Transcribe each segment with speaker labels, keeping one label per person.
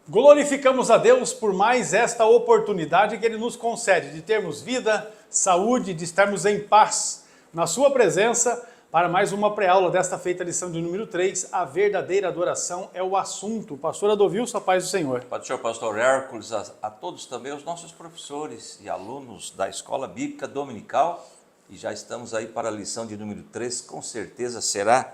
Speaker 1: Glorificamos a Deus por mais esta oportunidade que Ele nos concede de termos vida, saúde, de estarmos em paz na Sua presença para mais uma pré-aula desta feita lição de número 3, a verdadeira adoração é o assunto. Pastor Adovilson, a paz do Senhor.
Speaker 2: Pode ser o pastor Hércules, a todos também, os nossos professores e alunos da Escola Bíblica Dominical. E já estamos aí para a lição de número 3, com certeza será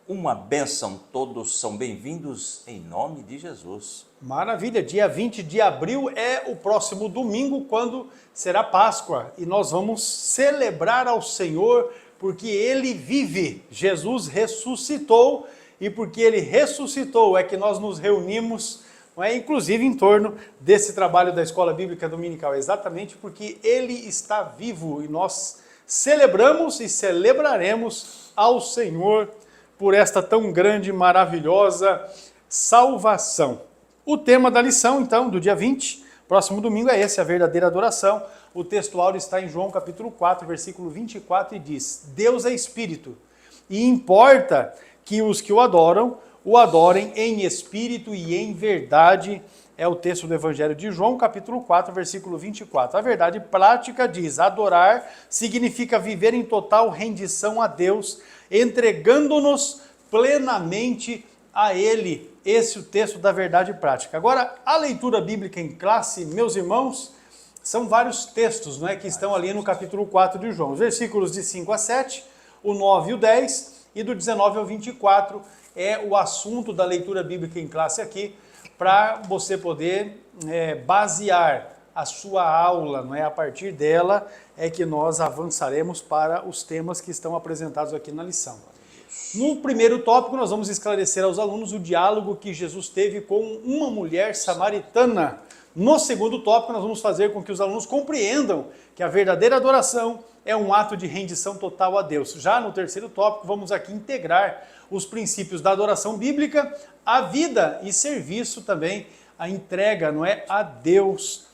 Speaker 2: uma bênção. Todos são bem-vindos em nome de Jesus.
Speaker 1: Maravilha, dia 20 de abril é o próximo domingo, quando será Páscoa. E nós vamos celebrar ao Senhor, porque Ele vive. Jesus ressuscitou, e porque Ele ressuscitou é que nós nos reunimos, não é? Inclusive em torno desse trabalho da Escola Bíblica Dominical, exatamente porque Ele está vivo, e nós celebramos e celebraremos ao Senhor por esta tão grande e maravilhosa salvação. O tema da lição, então, do dia 20, próximo domingo, é esse, a verdadeira adoração. O texto áureo está em João capítulo 4, versículo 24, e diz: Deus é Espírito, e importa que os que o adorem em espírito e em verdade. É o texto do Evangelho de João, capítulo 4, versículo 24. A verdade prática diz: adorar significa viver em total rendição a Deus, entregando-nos plenamente a Ele. Esse é o texto da verdade prática. Agora, a leitura bíblica em classe, meus irmãos, são vários textos, não é, que estão ali no capítulo 4 de João. Os versículos de 5 a 7, o 9 e o 10, e do 19 ao 24 é o assunto da leitura bíblica em classe aqui, para você poder basear a sua aula, não é? A partir dela é que nós avançaremos para os temas que estão apresentados aqui na lição. No primeiro tópico, nós vamos esclarecer aos alunos o diálogo que Jesus teve com uma mulher samaritana. No segundo tópico, nós vamos fazer com que os alunos compreendam que a verdadeira adoração é um ato de rendição total a Deus. Já no terceiro tópico, vamos aqui integrar os princípios da adoração bíblica, a vida e serviço também, a entrega, não é, a Deus,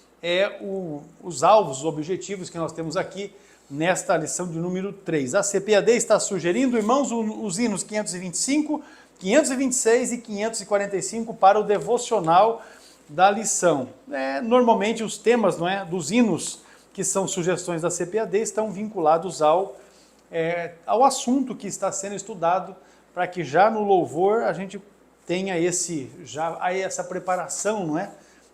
Speaker 1: os alvos, os objetivos que nós temos aqui nesta lição de número 3. A CPAD está sugerindo, irmãos, os hinos 525, 526 e 545 para o devocional da lição. Normalmente os temas, não é, dos hinos que são sugestões da CPAD estão vinculados ao assunto que está sendo estudado, para que já no louvor a gente tenha essa preparação, não é,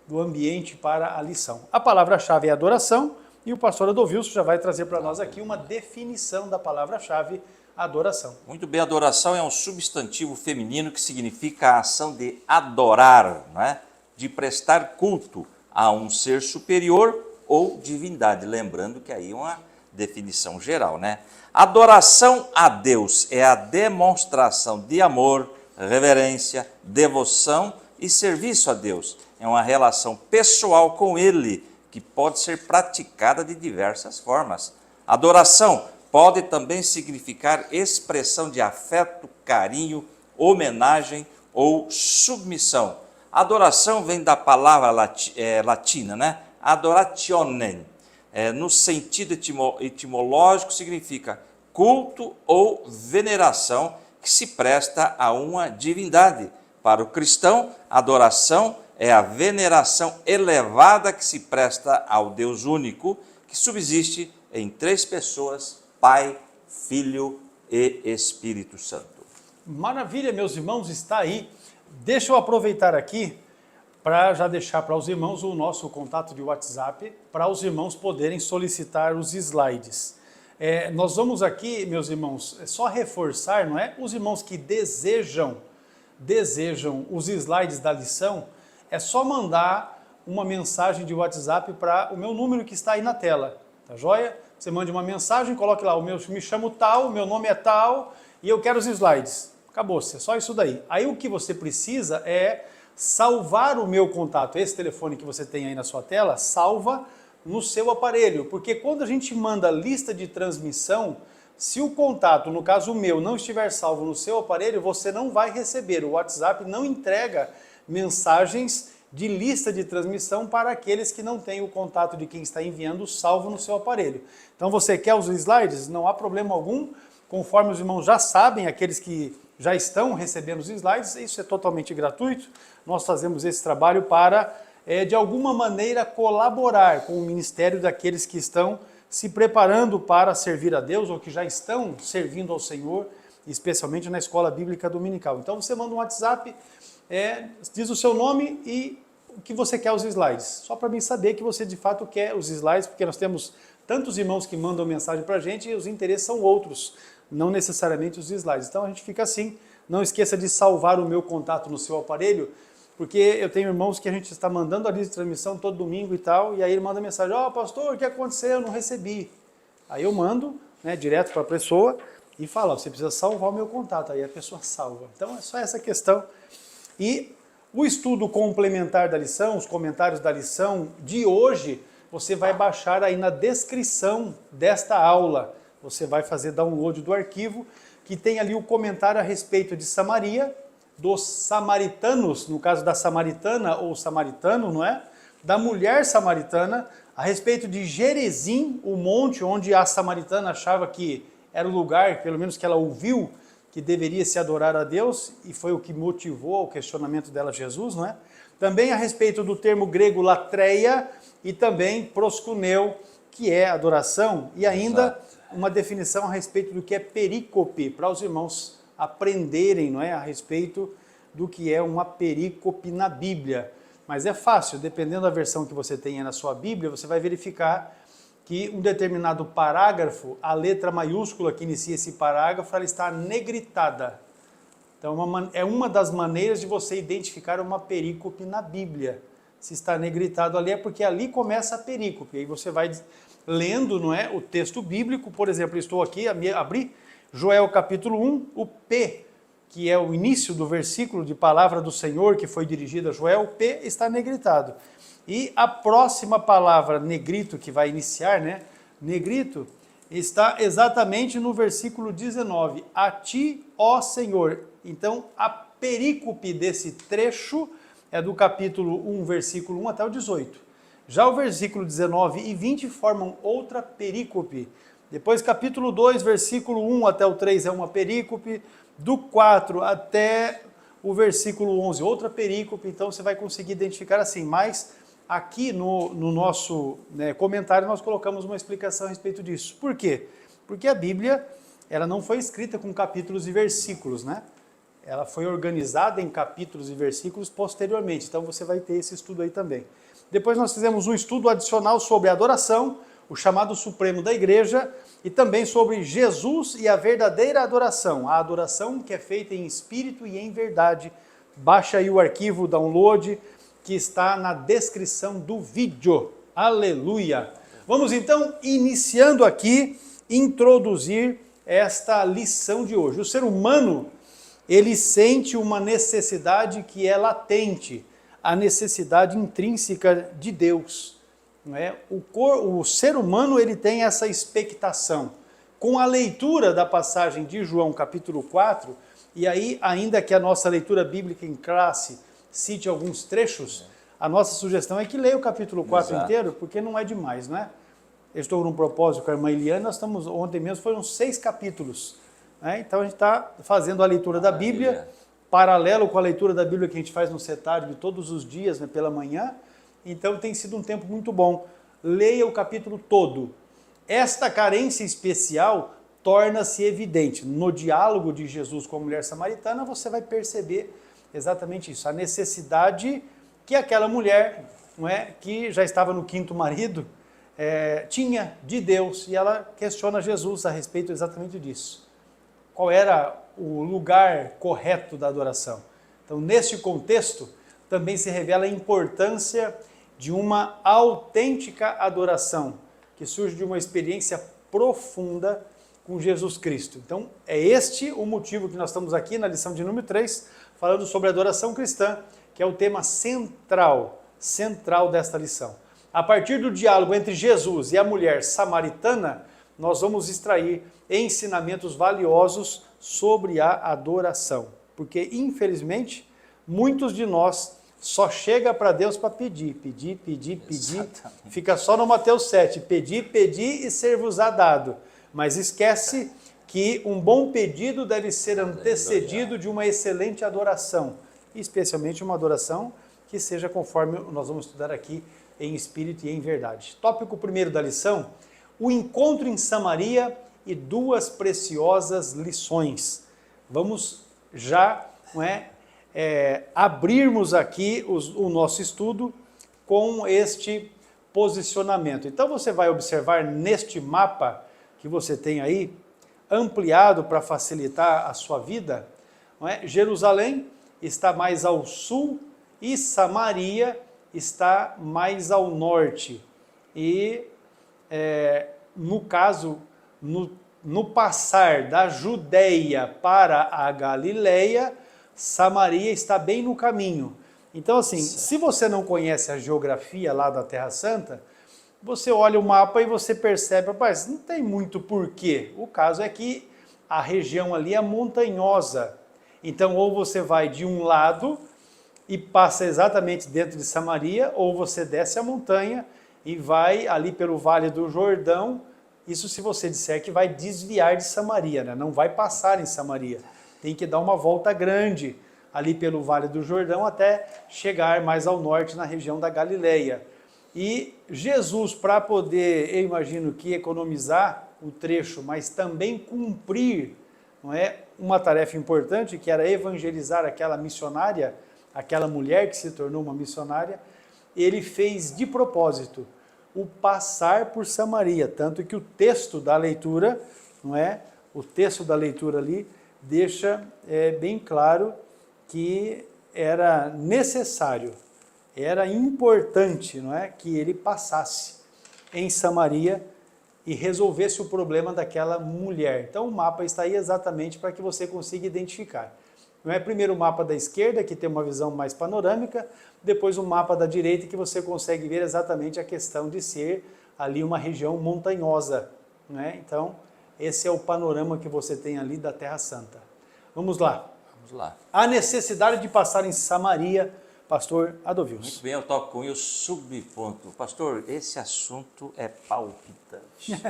Speaker 1: do ambiente para a lição. A palavra-chave é adoração, e o pastor Adovilson já vai trazer para nós aqui uma definição da palavra-chave adoração.
Speaker 2: Muito bem, adoração é um substantivo feminino que significa a ação de adorar, não é? De prestar culto a um ser superior ou divindade. Lembrando que aí é uma definição geral, né? Adoração a Deus é a demonstração de amor, reverência, devoção e serviço a Deus. É uma relação pessoal com Ele, que pode ser praticada de diversas formas. Adoração pode também significar expressão de afeto, carinho, homenagem ou submissão. Adoração vem da palavra latina, né? Adorationem. No sentido etimológico, significa culto ou veneração que se presta a uma divindade. Para o cristão, adoração é a veneração elevada que se presta ao Deus único, que subsiste em três pessoas: Pai, Filho e Espírito Santo.
Speaker 1: Maravilha, meus irmãos, está aí. Deixa eu aproveitar aqui para já deixar para os irmãos o nosso contato de WhatsApp, para os irmãos poderem solicitar os slides. Nós vamos aqui, meus irmãos, só reforçar, não é? Os irmãos que desejam os slides da lição, é só mandar uma mensagem de WhatsApp para o meu número que está aí na tela, tá joia? Você mande uma mensagem, coloque lá, me chamo tal, meu nome é tal, e eu quero os slides. Acabou-se, é só isso daí. Aí o que você precisa é salvar o meu contato. Esse telefone que você tem aí na sua tela, salva no seu aparelho, porque quando a gente manda lista de transmissão, se o contato, no caso o meu, não estiver salvo no seu aparelho, você não vai receber. O WhatsApp não entrega mensagens de lista de transmissão para aqueles que não têm o contato de quem está enviando salvo no seu aparelho. Então você quer os slides? Não há problema algum, conforme os irmãos já sabem, aqueles que já estão recebendo os slides, isso é totalmente gratuito. Nós fazemos esse trabalho para, de alguma maneira, colaborar com o ministério daqueles que estão se preparando para servir a Deus ou que já estão servindo ao Senhor, especialmente na escola bíblica dominical. Então você manda um WhatsApp, diz o seu nome e o que você quer os slides. Só para mim saber que você de fato quer os slides, porque nós temos tantos irmãos que mandam mensagem para a gente e os interesses são outros, não necessariamente os slides. Então a gente fica assim. Não esqueça de salvar o meu contato no seu aparelho, porque eu tenho irmãos que a gente está mandando a lista de transmissão todo domingo e tal, e aí ele manda mensagem, pastor, o que aconteceu? Eu não recebi. Aí eu mando, direto para a pessoa e falo, você precisa salvar o meu contato. Aí a pessoa salva. Então é só essa questão. E o estudo complementar da lição, os comentários da lição de hoje, você vai baixar aí na descrição desta aula. Você vai fazer download do arquivo, que tem ali o comentário a respeito de Samaria, dos samaritanos, no caso da samaritana ou samaritano, não é? Da mulher samaritana, a respeito de Gerizim, o monte onde a samaritana achava que era o lugar, pelo menos que ela ouviu, que deveria se adorar a Deus, e foi o que motivou o questionamento dela a Jesus, não é? Também a respeito do termo grego latreia e também proskuneu, que é adoração, e ainda uma definição a respeito do que é perícope, para os irmãos aprenderem, não é, a respeito do que é uma perícope na Bíblia. Mas é fácil, dependendo da versão que você tenha na sua Bíblia, você vai verificar que um determinado parágrafo, a letra maiúscula que inicia esse parágrafo, ela está negritada. Então é uma das maneiras de você identificar uma perícope na Bíblia. Se está negritado ali é porque ali começa a perícope. Aí você vai lendo, não é, o texto bíblico. Por exemplo, estou aqui, abri Joel capítulo 1, o P, que é o início do versículo de palavra do Senhor que foi dirigida a Joel, o P está negritado. E a próxima palavra, negrito, que vai iniciar, né, negrito, está exatamente no versículo 19. A ti, ó Senhor. Então, a perícope desse trecho é do capítulo 1, versículo 1 até o 18. Já o versículo 19 e 20 formam outra perícope. Depois, capítulo 2, versículo 1 até o 3 é uma perícope. Do 4 até o versículo 11, outra perícope. Então, você vai conseguir identificar assim. Mas aqui no nosso comentário, nós colocamos uma explicação a respeito disso. Por quê? Porque a Bíblia ela não foi escrita com capítulos e versículos, né? Ela foi organizada em capítulos e versículos posteriormente. Então, você vai ter esse estudo aí também. Depois nós fizemos um estudo adicional sobre adoração, o chamado supremo da igreja, e também sobre Jesus e a verdadeira adoração, a adoração que é feita em espírito e em verdade. Baixa aí o arquivo, download, que está na descrição do vídeo. Aleluia! Vamos então, iniciando aqui, introduzir esta lição de hoje. O ser humano, ele sente uma necessidade que é latente, a necessidade intrínseca de Deus. Não é? O ser humano ele tem essa expectação. Com a leitura da passagem de João capítulo 4, e aí ainda que a nossa leitura bíblica em classe cite alguns trechos, a nossa sugestão é que leia o capítulo 4 inteiro, porque não é demais, não é? Eu estou num propósito com a irmã Eliana, nós estamos, ontem mesmo foram 6 capítulos. Né? Então a gente está fazendo a leitura da Bíblia, paralelo com a leitura da Bíblia que a gente faz no CETAD de todos os dias, né, pela manhã. Então tem sido um tempo muito bom. Leia o capítulo todo. Esta carência especial torna-se evidente. No diálogo de Jesus com a mulher samaritana, você vai perceber exatamente isso. A necessidade que aquela mulher, não é, que já estava no 5º marido, tinha de Deus. E ela questiona Jesus a respeito exatamente disso. Qual era o lugar correto da adoração? Então, neste contexto, também se revela a importância de uma autêntica adoração, que surge de uma experiência profunda com Jesus Cristo. Então, é este o motivo que nós estamos aqui na lição de número 3, falando sobre a adoração cristã, que é o tema central desta lição. A partir do diálogo entre Jesus e a mulher samaritana, nós vamos extrair ensinamentos valiosos sobre a adoração. Porque, infelizmente, muitos de nós só chega para Deus para pedir. Exatamente. Fica só no Mateus 7, pedir e ser-vos-á dado. Mas esquece que um bom pedido deve ser antecedido de uma excelente adoração, especialmente uma adoração que seja conforme nós vamos estudar aqui em espírito e em verdade. Tópico primeiro da lição, o encontro em Samaria e duas preciosas lições. Vamos já abrirmos aqui o nosso estudo com este posicionamento. Então você vai observar neste mapa que você tem aí, ampliado para facilitar a sua vida, Jerusalém está mais ao sul e Samaria está mais ao norte. E, no caso, no passar da Judéia para a Galileia, Samaria está bem no caminho. Então, assim, se você não conhece a geografia lá da Terra Santa, você olha o mapa e você percebe, rapaz, não tem muito porquê. O caso é que a região ali é montanhosa. Então, ou você vai de um lado e passa exatamente dentro de Samaria, ou você desce a montanha e vai ali pelo Vale do Jordão. Isso se você disser que vai desviar de Samaria, né? Não vai passar em Samaria. Tem que dar uma volta grande ali pelo Vale do Jordão até chegar mais ao norte na região da Galileia. E Jesus, para poder, eu imagino que economizar o trecho, mas também cumprir, uma tarefa importante, que era evangelizar aquela missionária, aquela mulher que se tornou uma missionária, ele fez de propósito o passar por Samaria, tanto que o texto da leitura, o texto da leitura ali deixa bem claro que era necessário, era importante, que ele passasse em Samaria e resolvesse o problema daquela mulher. Então o mapa está aí exatamente para que você consiga identificar. Primeiro o mapa da esquerda, que tem uma visão mais panorâmica, depois o mapa da direita, que você consegue ver exatamente a questão de ser ali uma região montanhosa. Então, esse é o panorama que você tem ali da Terra Santa. Vamos lá.
Speaker 2: Vamos lá.
Speaker 1: A necessidade de passar em Samaria, pastor Adovilson.
Speaker 2: Muito bem, eu toco com o subponto. Pastor, esse assunto é palpitante.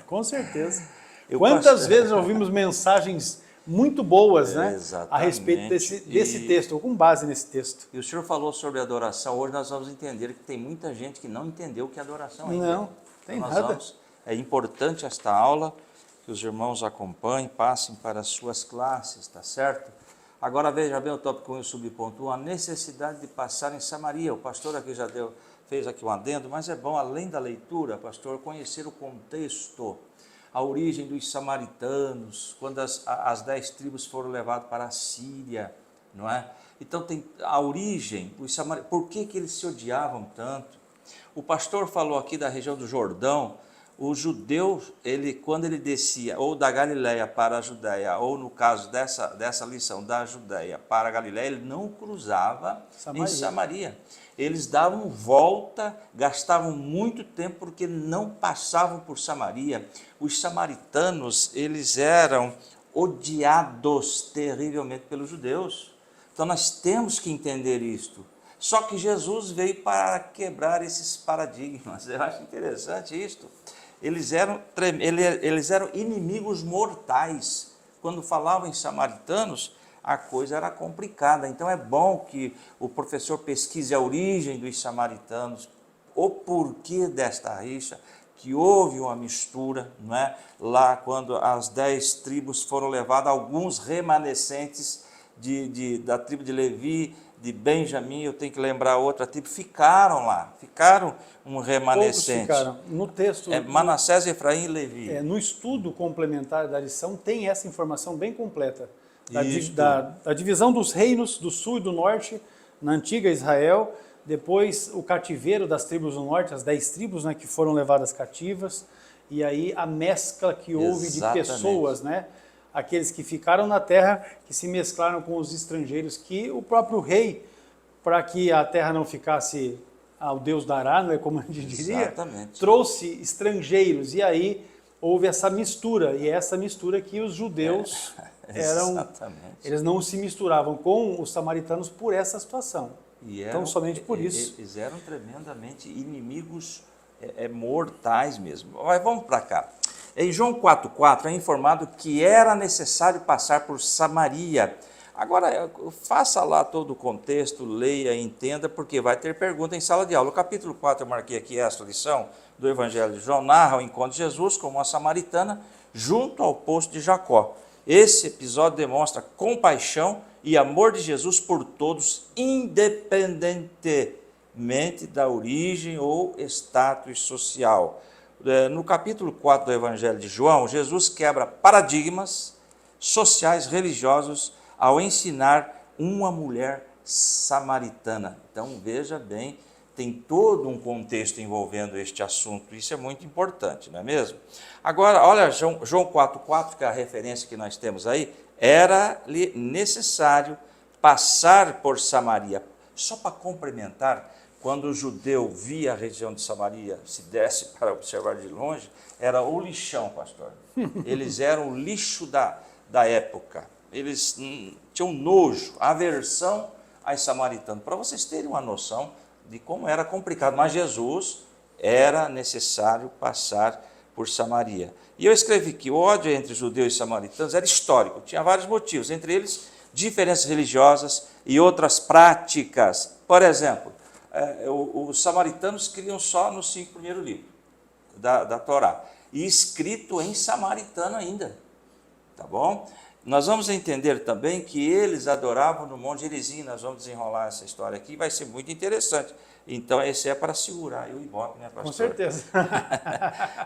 Speaker 1: Com certeza. Quantas vezes ouvimos mensagens muito boas, a respeito desse texto, ou com base nesse texto.
Speaker 2: E o senhor falou sobre adoração, hoje nós vamos entender que tem muita gente que não entendeu o que é adoração ainda.
Speaker 1: Não, tem nada.
Speaker 2: É importante esta aula, que os irmãos acompanhem, passem para as suas classes, tá certo? Agora veja bem o tópico 1 e o subponto 1, a necessidade de passar em Samaria. O pastor aqui já fez aqui um adendo, mas é bom, além da leitura, pastor, conhecer o contexto, a origem dos samaritanos, quando as 10 tribos foram levadas para a Síria, não é? Então tem a origem, os samaritanos, por que eles se odiavam tanto? O pastor falou aqui da região do Jordão. O judeu, quando ele descia ou da Galileia para a Judéia, ou no caso dessa lição da Judéia para a Galileia, ele não cruzava em Samaria. Eles davam volta, gastavam muito tempo porque não passavam por Samaria. Os samaritanos, eles eram odiados terrivelmente pelos judeus. Então nós temos que entender isto. Só que Jesus veio para quebrar esses paradigmas. Eu acho interessante isto. Eles eram inimigos mortais. Quando falavam em samaritanos, a coisa era complicada. Então é bom que o professor pesquise a origem dos samaritanos, o porquê desta rixa, que houve uma mistura, não é? Lá quando as 10 tribos foram levadas, alguns remanescentes da tribo de Levi, de Benjamim, eu tenho que lembrar outra tribo, ficaram lá, ficaram um remanescente.
Speaker 1: Todos ficaram. No texto...
Speaker 2: Manassés, Efraim e Levi.
Speaker 1: No estudo complementar da lição tem essa informação bem completa. Da divisão dos reinos do sul e do norte, na antiga Israel, depois o cativeiro das tribos do norte, as 10 tribos, que foram levadas cativas, e aí a mescla que houve de pessoas, aqueles que ficaram na terra, que se mesclaram com os estrangeiros, que o próprio rei, para que a terra não ficasse ao Deus dará, não é como a gente diria, trouxe estrangeiros, e aí houve essa mistura, e é essa mistura que os judeus eles não se misturavam com os samaritanos por essa situação. Então, somente por isso.
Speaker 2: Eles eram tremendamente inimigos mortais mesmo. Mas vamos para cá. Em João 4,4 é informado que era necessário passar por Samaria. Agora, faça lá todo o contexto, leia, entenda, porque vai ter pergunta em sala de aula. O capítulo 4, eu marquei aqui esta lição do Evangelho de João, narra o encontro de Jesus com uma samaritana junto ao poço de Jacó. Esse episódio demonstra compaixão e amor de Jesus por todos, independentemente da origem ou status social. No capítulo 4 do Evangelho de João, Jesus quebra paradigmas sociais, religiosos, ao ensinar uma mulher samaritana. Então, veja bem, tem todo um contexto envolvendo este assunto, isso é muito importante, não é mesmo? Agora, olha, João 4,4, que é a referência que nós temos aí, era-lhe necessário passar por Samaria. Só para complementar, quando o judeu via a região de Samaria, se desse para observar de longe, era o lixão, pastor. Eles eram o lixo da época. Eles tinham nojo, aversão aos samaritanos. Para vocês terem uma noção de como era complicado. Mas Jesus era necessário passar por Samaria. E eu escrevi que o ódio entre judeus e samaritanos era histórico. Tinha vários motivos, entre eles diferenças religiosas e outras práticas. Por exemplo, os samaritanos criam só nos 5 primeiros livros da Torá, e escrito em samaritano ainda, tá bom? Nós vamos entender também que eles adoravam no Monte Gerizim. Nós vamos desenrolar essa história aqui, vai ser muito interessante. Então, esse é para segurar o Ibope, né, pastor?
Speaker 1: Com certeza.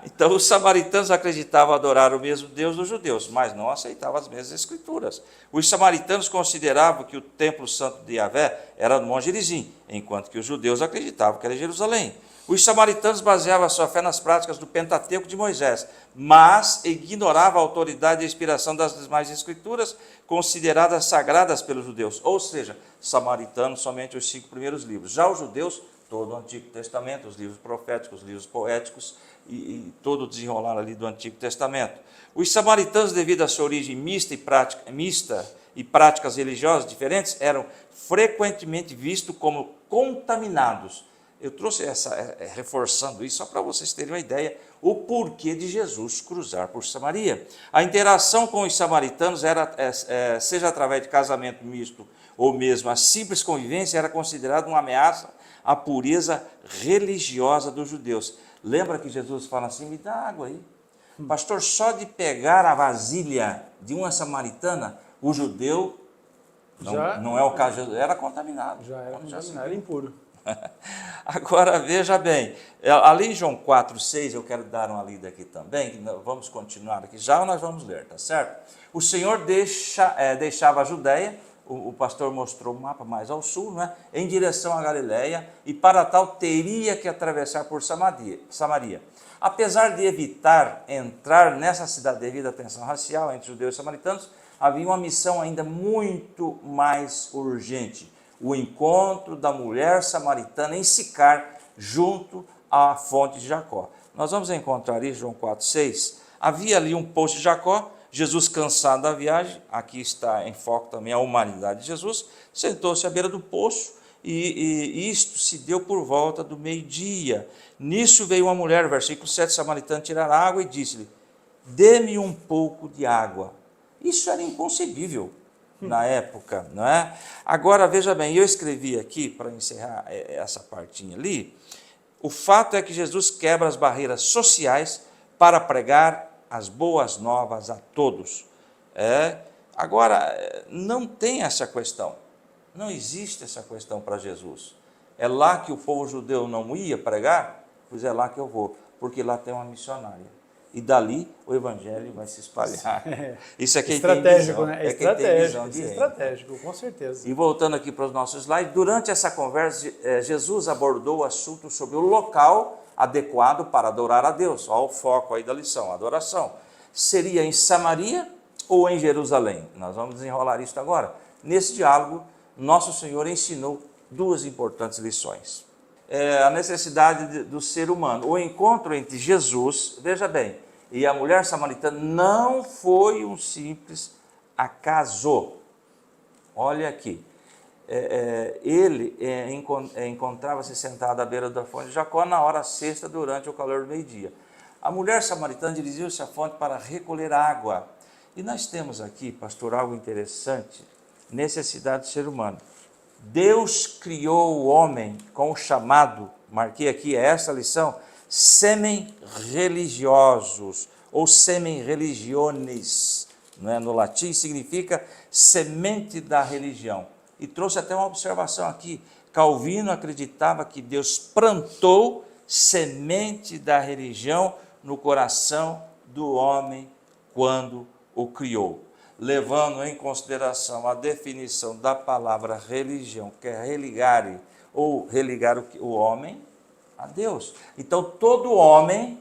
Speaker 2: Então, os samaritanos acreditavam adorar o mesmo Deus dos judeus, mas não aceitavam as mesmas escrituras. Os samaritanos consideravam que o templo santo de Yahvé era no Monte Gerizim, enquanto que os judeus acreditavam que era em Jerusalém. Os samaritanos baseavam a sua fé nas práticas do Pentateuco de Moisés, mas ignoravam a autoridade e a inspiração das demais escrituras, consideradas sagradas pelos judeus. Ou seja, samaritanos somente os 5 primeiros livros. Já os judeus, todo o Antigo Testamento, os livros proféticos, os livros poéticos e todo o desenrolar ali do Antigo Testamento. Os samaritanos, devido à sua origem mista e práticas religiosas diferentes, eram frequentemente vistos como contaminados. Eu trouxe reforçando isso só para vocês terem uma ideia, o porquê de Jesus cruzar por Samaria. A interação com os samaritanos, seja através de casamento misto ou mesmo a simples convivência, era considerada uma ameaça à pureza religiosa dos judeus. Lembra que Jesus fala assim, me dá água aí. Pastor, só de pegar a vasilha de uma samaritana, o judeu, não é o caso, era contaminado.
Speaker 1: Já era contaminado, era impuro.
Speaker 2: Agora, veja bem, ali em João 4,6, eu quero dar uma lida aqui também, vamos continuar aqui já, ou nós vamos ler, tá certo? O Senhor deixava a Judéia, o pastor mostrou o mapa mais ao sul, né, em direção à Galiléia, e para tal teria que atravessar por Samaria. Apesar de evitar entrar nessa cidade devido à tensão racial entre judeus e samaritanos, havia uma missão ainda muito mais urgente: o encontro da mulher samaritana em Sicar, junto à fonte de Jacó. Nós vamos encontrar em João 4,6, havia ali um poço de Jacó. Jesus, cansado da viagem, aqui está em foco também a humanidade de Jesus, sentou-se à beira do poço, e isto se deu por volta do meio-dia. Nisso veio uma mulher, versículo 7, samaritana, tirar água e disse-lhe, dê-me um pouco de água. Isso era inconcebível na época, não é? Agora, veja bem, eu escrevi aqui, para encerrar essa partinha ali, o fato é que Jesus quebra as barreiras sociais para pregar as boas novas a todos. Agora, não tem essa questão, não existe essa questão para Jesus. É lá que o povo judeu não ia pregar? Pois é lá que eu vou, porque lá tem uma missionária. E dali o evangelho vai se espalhar. Isso é quem
Speaker 1: estratégico,
Speaker 2: tem visão,
Speaker 1: né?
Speaker 2: É quem tem visão de
Speaker 1: estratégico, com certeza.
Speaker 2: E voltando aqui para os nossos slides, durante essa conversa, Jesus abordou o assunto sobre o local adequado para adorar a Deus. Olha o foco aí da lição, a adoração. Seria em Samaria ou em Jerusalém? Nós vamos desenrolar isso agora. Nesse diálogo, nosso Senhor ensinou 2 importantes lições. A necessidade do ser humano. O encontro entre Jesus, veja bem, e a mulher samaritana não foi um simples acaso. Olha aqui, ele encontrava-se sentado à beira da fonte de Jacó na hora sexta durante o calor do meio-dia. A mulher samaritana dirigiu-se à fonte para recolher água. E nós temos aqui, pastor, algo interessante, necessidade do ser humano. Deus criou o homem com o chamado, marquei aqui, é essa a lição, semen-religiosos, ou semen-religiones, né? No latim significa semente da religião. E trouxe até uma observação aqui, Calvino acreditava que Deus plantou semente da religião no coração do homem quando o criou, levando em consideração a definição da palavra religião, que é religar, ou religar o homem a Deus. Então, todo homem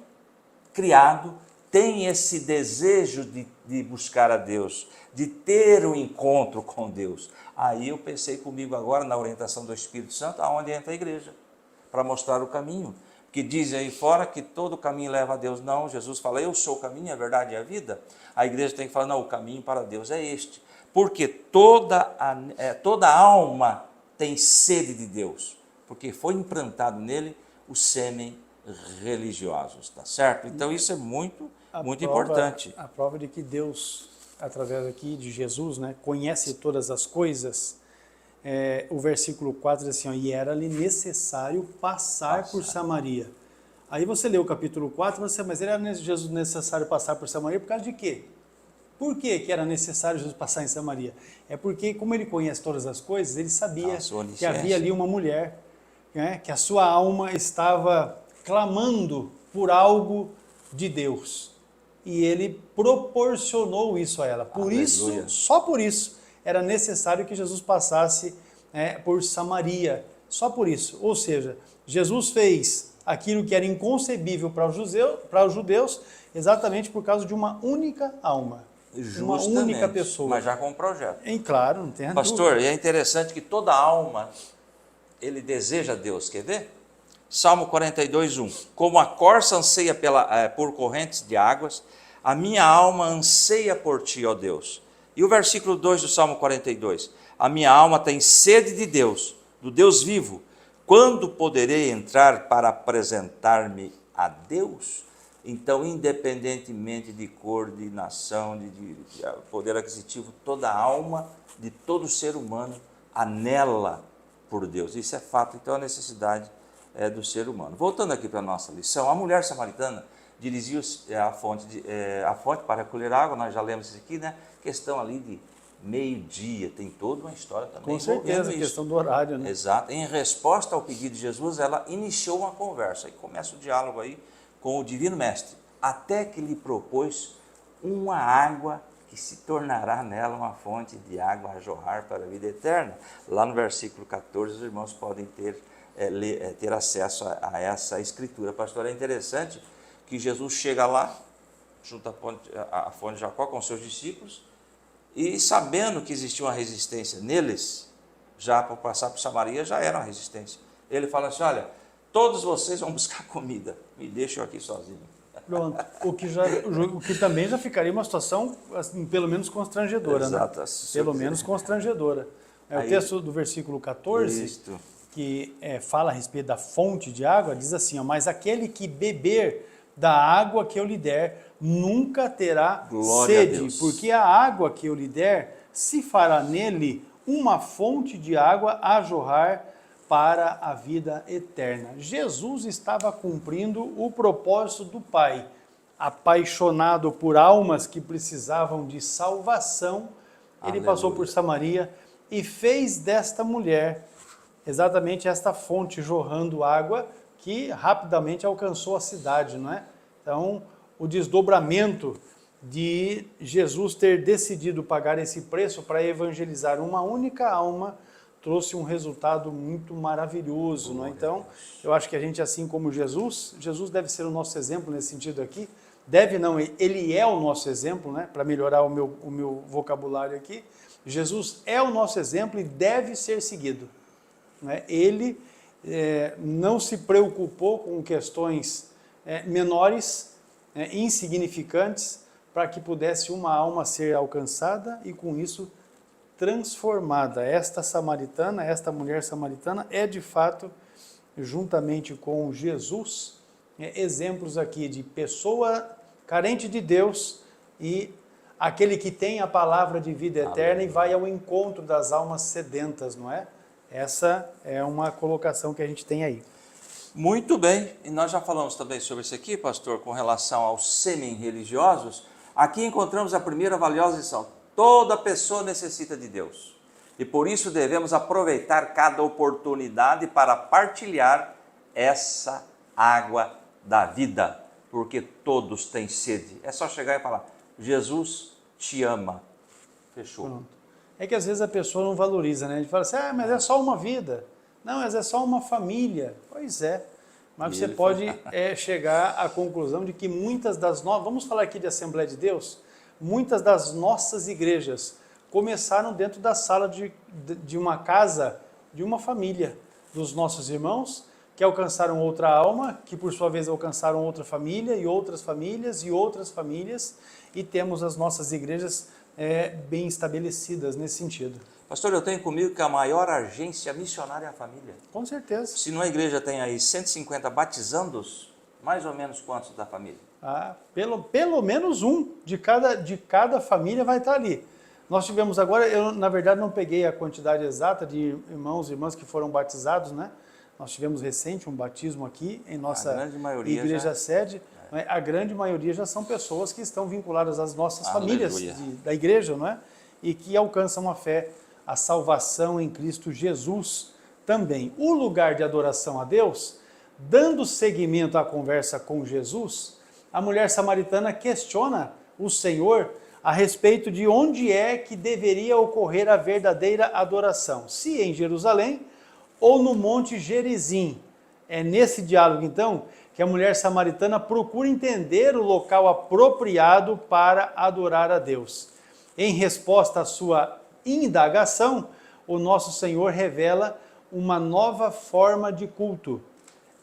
Speaker 2: criado tem esse desejo de buscar a Deus, de ter um encontro com Deus. Aí eu pensei comigo agora na orientação do Espírito Santo, aonde entra a igreja, para mostrar o caminho. Que dizem aí fora que todo caminho leva a Deus. Não, Jesus fala, eu sou o caminho, a verdade e a vida. A igreja tem que falar, não, o caminho para Deus é este. Porque toda alma tem sede de Deus, porque foi implantado nele o sêmen religiosos, tá certo? Então isso é muito importante.
Speaker 1: A prova de que Deus, através aqui de Jesus, né, conhece todas as coisas. O versículo 4 diz assim, ó, e era-lhe necessário passar por Samaria. Aí você lê o capítulo 4, mas era Jesus necessário passar por Samaria por causa de quê? Por que era necessário Jesus passar em Samaria? É porque, como ele conhece todas as coisas, ele sabia que havia ali uma mulher, né, que a sua alma estava clamando por algo de Deus. E ele proporcionou isso a ela. Por isso, só por isso, era necessário que Jesus passasse por Samaria, só por isso. Ou seja, Jesus fez aquilo que era inconcebível para os judeus, exatamente por causa de uma única alma, uma única pessoa.
Speaker 2: Mas já com um projeto.
Speaker 1: Claro, não tem
Speaker 2: Pastor,
Speaker 1: dúvida.
Speaker 2: e é interessante que toda alma, ele deseja Deus, quer ver? Salmo 42, 1. Como a corça anseia por correntes de águas, a minha alma anseia por ti, ó Deus. E o versículo 2 do Salmo 42, a minha alma tem sede de Deus, do Deus vivo. Quando poderei entrar para apresentar-me a Deus? Então, independentemente de cor, de nação, de poder aquisitivo, toda alma de todo ser humano anela por Deus. Isso é fato, então a necessidade é do ser humano. Voltando aqui para a nossa lição, a mulher samaritana dirigiu-se à fonte para recolher água, nós já lemos isso aqui, né? Questão ali de meio-dia, tem toda uma história também.
Speaker 1: Com certeza, a questão do horário, né?
Speaker 2: Exato. Em resposta ao pedido de Jesus, ela iniciou uma conversa, e começa o diálogo aí com o Divino Mestre, até que lhe propôs uma água que se tornará nela uma fonte de água a jorrar para a vida eterna. Lá no versículo 14, os irmãos podem ter acesso a essa escritura. Pastor, é interessante que Jesus chega lá, junto à fonte de Jacó com seus discípulos, e sabendo que existia uma resistência neles, já para passar por Samaria já era uma resistência. Ele fala assim, olha, todos vocês vão buscar comida, me deixam aqui sozinho.
Speaker 1: Pronto, o que também já ficaria uma situação, assim, pelo menos constrangedora,
Speaker 2: exato,
Speaker 1: né? Pelo menos constrangedora. O texto do versículo 14, que fala a respeito da fonte de água, diz assim, ó, mas aquele que beber da água que eu lhe der, nunca terá sede, porque a água que eu lhe der se fará nele uma fonte de água a jorrar para a vida eterna. Jesus estava cumprindo o propósito do Pai, apaixonado por almas que precisavam de salvação. Ele passou por Samaria e fez desta mulher exatamente esta fonte jorrando água que rapidamente alcançou a cidade, não é? Então, o desdobramento de Jesus ter decidido pagar esse preço para evangelizar uma única alma trouxe um resultado muito maravilhoso, não é? Então, eu acho que a gente, assim como Jesus deve ser o nosso exemplo nesse sentido aqui, ele é o nosso exemplo, né? Para melhorar o meu vocabulário aqui, Jesus é o nosso exemplo e deve ser seguido, né? Ele não se preocupou com questões menores, insignificantes, para que pudesse uma alma ser alcançada e com isso transformada. Esta mulher samaritana é de fato, juntamente com Jesus, exemplos aqui de pessoa carente de Deus e aquele que tem a palavra de vida eterna e vai ao encontro das almas sedentas, não é? Essa é uma colocação que a gente tem aí.
Speaker 2: Muito bem, e nós já falamos também sobre isso aqui, pastor, com relação aos semi-religiosos. Aqui encontramos a primeira valiosa lição: toda pessoa necessita de Deus. E por isso devemos aproveitar cada oportunidade para partilhar essa água da vida, porque todos têm sede. É só chegar e falar: Jesus te ama. Fechou.
Speaker 1: Pronto. É que às vezes a pessoa não valoriza, né? A gente fala assim, mas é só uma vida. Não, mas é só uma família. Pois é. Mas você pode chegar à conclusão de que muitas das nossas... Vamos falar aqui de Assembleia de Deus? Muitas das nossas igrejas começaram dentro da sala de uma casa, de uma família, dos nossos irmãos, que alcançaram outra alma, que por sua vez alcançaram outra família, e outras famílias, e outras famílias, e temos as nossas igrejas bem estabelecidas nesse sentido.
Speaker 2: Pastor, eu tenho comigo que a maior agência missionária é a família.
Speaker 1: Com certeza.
Speaker 2: Se numa igreja tem aí 150 batizandos, mais ou menos quantos da família?
Speaker 1: Pelo menos um de cada família vai estar ali. Nós tivemos agora, eu na verdade não peguei a quantidade exata de irmãos e irmãs que foram batizados, né? Nós tivemos recente um batismo aqui em nossa igreja sede. A grande maioria já são pessoas que estão vinculadas às nossas famílias da igreja, não é? E que alcançam a fé, a salvação em Cristo Jesus também. O lugar de adoração a Deus, dando seguimento à conversa com Jesus, a mulher samaritana questiona o Senhor a respeito de onde é que deveria ocorrer a verdadeira adoração, se em Jerusalém ou no Monte Gerizim. É nesse diálogo, então, que a mulher samaritana procura entender o local apropriado para adorar a Deus. Em resposta à sua indagação, o nosso Senhor revela uma nova forma de culto.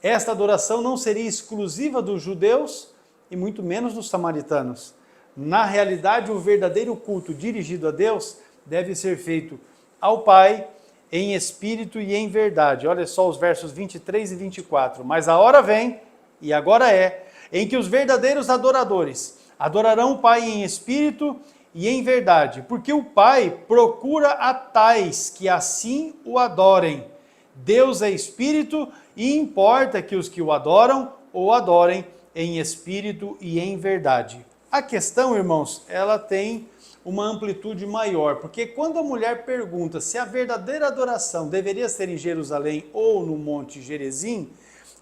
Speaker 1: Esta adoração não seria exclusiva dos judeus e muito menos dos samaritanos. Na realidade, o verdadeiro culto dirigido a Deus deve ser feito ao Pai em espírito e em verdade. Olha só os versos 23 e 24. Mas a hora vem, e agora é, em que os verdadeiros adoradores adorarão o Pai em espírito e em verdade, porque o Pai procura a tais que assim o adorem. Deus é espírito e importa que os que o adoram o adorem em espírito e em verdade. A questão, irmãos, ela tem uma amplitude maior, porque quando a mulher pergunta se a verdadeira adoração deveria ser em Jerusalém ou no Monte Gerizim,